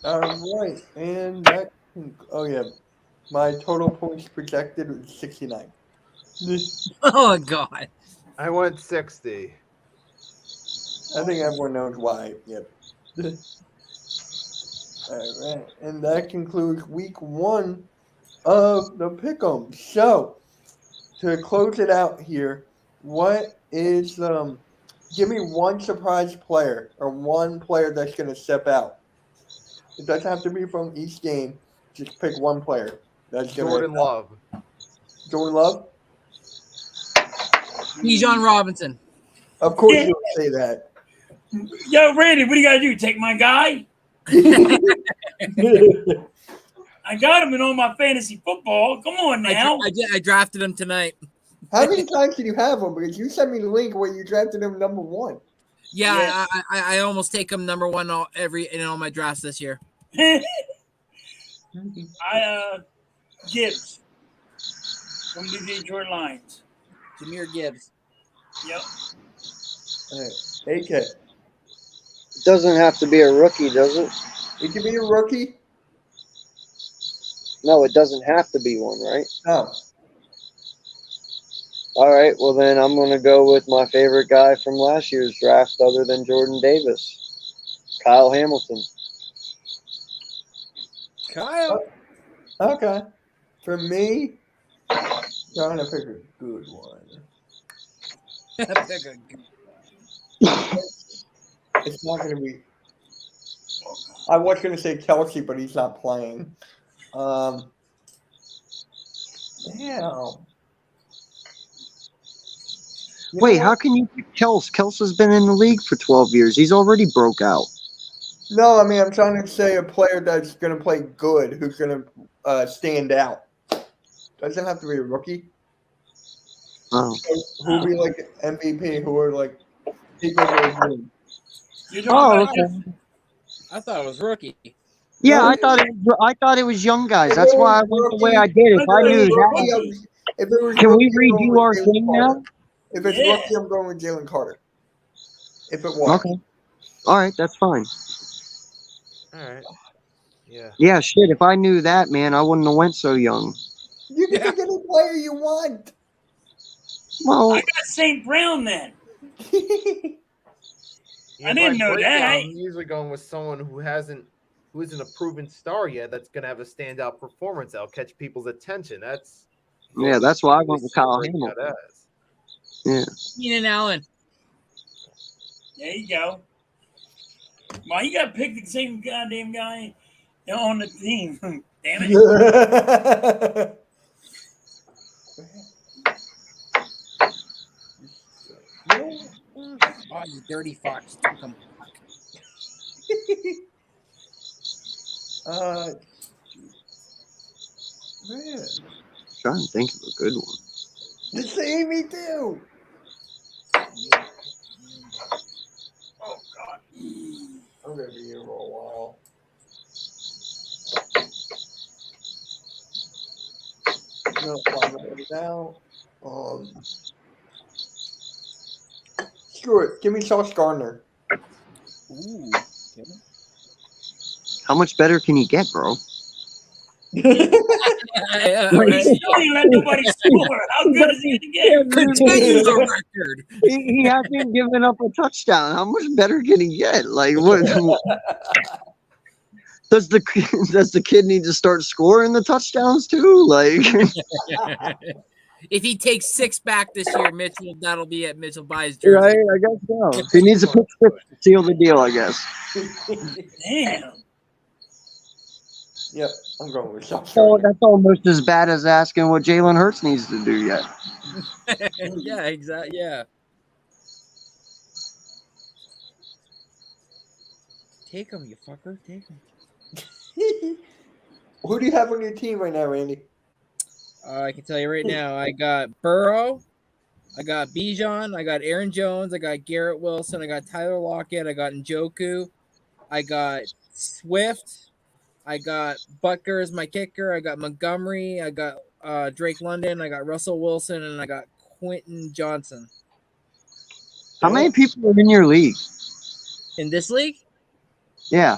All right. And that, oh, yeah. My total points projected was 69. Oh God. I went 60. I think everyone knows why. Yep. All right. And that concludes week 1 of the Pick'em. So, to close it out here, what is give me one surprise player or one player that's going to step out. It doesn't have to be from each game. Just pick one player. That's Jordan Love. Jordan Love? Bijan Robinson. Of course you'll say that. Yo, Randy, what do you got to do? Take my guy? I got him in all my fantasy football. Come on now. I drafted him tonight. How many times did you have him? Because you sent me the link where you drafted him number 1. Yeah, I almost take him number 1 in all my drafts this year. Gibbs from the Detroit Lions. Jahmyr Gibbs. Yep. All right. AK. It doesn't have to be a rookie, does it? It can be a rookie. No, it doesn't have to be one, right? No. All right, well then I'm going to go with my favorite guy from last year's draft other than Jordan Davis, Kyle Hamilton. Kyle. Okay. For me, trying to pick a good one. It's not going to be. I was going to say Kelsey, but he's not playing. Damn. Wait, how can you pick Kels? Kels has been in the league for 12 years. He's already broke out. No, I mean, I'm trying to say a player that's going to play good, who's going to stand out. Doesn't have to be a rookie. Oh. Who'll be like MVP, who are like people who are good. Okay. I thought it was rookie. Yeah, I thought it was young guys. That's why I went the way I did. If I knew that. Can we redo our thing now? If it's rookie, I'm going with Jalen Carter. If it was. Okay. All right, that's fine. All right. Yeah. Yeah, shit. If I knew that, man, I wouldn't have went so young. You can pick any player you want. Well, I got St. Brown then. Yeah, I didn't know that. I'm usually going with someone who isn't a proven star yet. That's going to have a standout performance. That'll catch people's attention. That's why I went with Kyle Hamilton. Yeah. Keenan Allen. There you go. Well, you got to pick the same goddamn guy on the team. Damn it. Oh, you dirty fox. Come Man. Trying to think of a good one. You see me too. Oh, God. I'm going to be here for a while. No, now. Screw it. Give me Sauce Gardner. Ooh. How much better can you get, bro? Yeah, He right. still ain't let nobody score. How good is he going to get? Continues a record. He hasn't given up a touchdown. How much better can he get? Like, what? Does the kid need to start scoring the touchdowns too? Like, If he takes 6 back this year, Mitchell, that'll be at Mitchell buys right? jersey. I guess so. He needs to pick six to seal the deal, I guess. Damn. Yep, I'm going with South Oh, Carolina. that's almost as bad as asking what Jalen Hurts needs to do yet. Yeah, exactly. Yeah. Take him, you fucker. Take him. Who do you have on your team right now, Randy? I can tell you right now, I got Burrow, I got Bijan, I got Aaron Jones, I got Garrett Wilson, I got Tyler Lockett, I got Njoku, I got Swift, I got Butker as my kicker, I got Montgomery, I got Drake London, I got Russell Wilson, and I got Quentin Johnson. How many people are in your league? In this league, Yeah.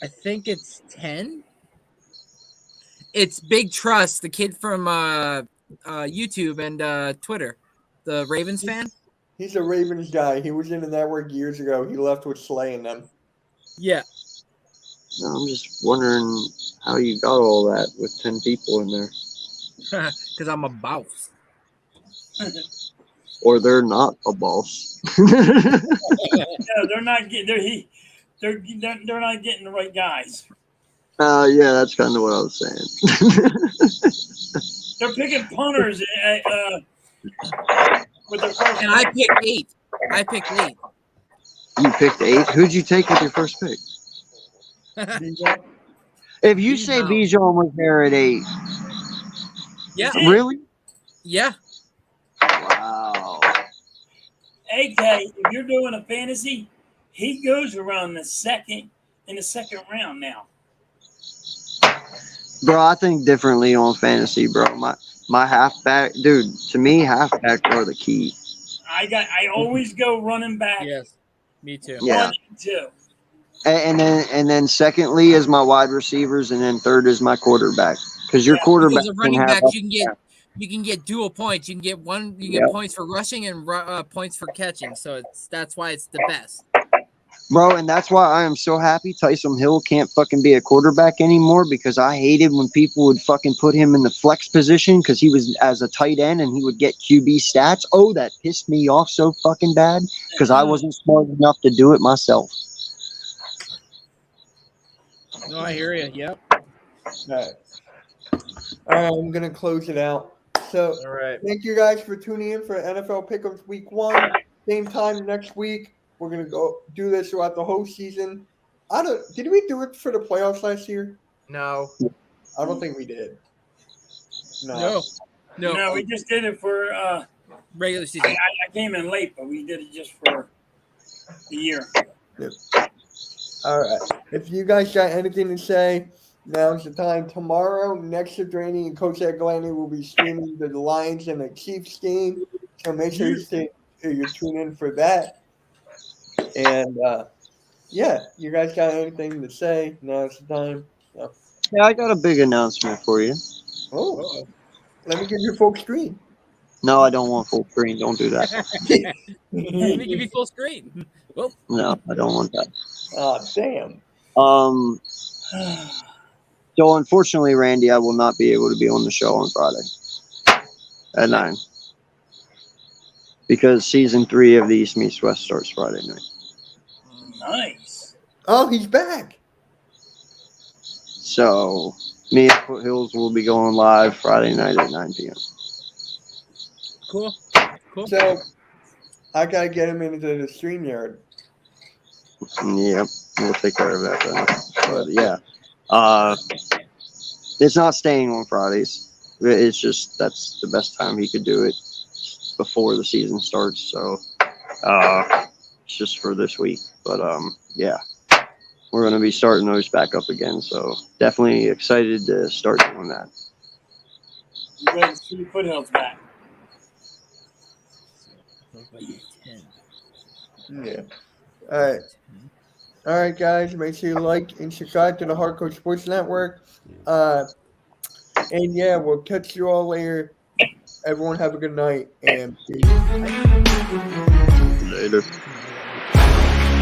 I think it's 10. It's Big Trust, the kid from YouTube and Twitter, the Ravens fan. He's a Ravens guy. He was in the network years ago. He left with Slay and them. Yeah. No, I'm just wondering how you got all that with 10 people in there. Because I'm a boss. Or they're not a boss. No, they're not getting. They're not getting the right guys. Yeah, that's kind of what I was saying. They're picking punters with their first. And I picked 8. You picked 8? Who'd you take with your first pick? If you say Bijan was there at 8. Yeah. Really? Yeah. Wow. AK, if you're doing a fantasy, he goes around in the second round now. Bro, I think differently on fantasy, bro. My halfback, dude, to me, halfbacks are the key. I always go running back. Yes. Me too. Yeah. 1 and 2. And then secondly is my wide receivers, and then third is my quarterback. Because your quarterback Because of can running have backs, you can get dual points. You can get Yep. points for rushing and points for catching. So that's why it's the best. Bro, and that's why I am so happy Taysom Hill can't fucking be a quarterback anymore, because I hated when people would fucking put him in the flex position because he was as a tight end and he would get QB stats. Oh, that pissed me off so fucking bad because I wasn't smart enough to do it myself. No, I hear you. Yep. All right, I'm going to close it out. So, All right. thank you guys for tuning in for NFL Pick'ems Week 1. Same time next week. We're going to go do this throughout the whole season. Did we do it for the playoffs last year? No. I don't think we did. No. No, we just did it for Regular season. I came in late, but we did it just for the year. Yep. All right. If you guys got anything to say, now's the time. Tomorrow, next to Draney and Coach Aglani will be streaming the Lions and the Chiefs game. So make sure you tune in for that. And, yeah, you guys got anything to say, now's the time. So. Yeah, I got a big announcement for you. Oh, let me give you full screen. No, I don't want full screen. Don't do that. Let me give you full screen. Well, No, I don't want that. Oh, damn. So unfortunately, Randy, I will not be able to be on the show on Friday at 9 because season 3 of the East Meets West starts Friday night. Nice. Oh, he's back. So me and Foothills will be going live Friday night at 9 p.m. cool. So I gotta get him into the StreamYard. Yep, we'll take care of that then. But yeah, it's not staying on Fridays. It's just that's the best time he could do it before the season starts. So it's just for this week. But yeah, we're gonna be starting those back up again. So definitely excited to start doing that. You guys see the Foothills back. Yeah. All right. All right, guys. Make sure you like and subscribe to the Hardcore Sports Network. And yeah, we'll catch you all later. Everyone have a good night and peace. Later.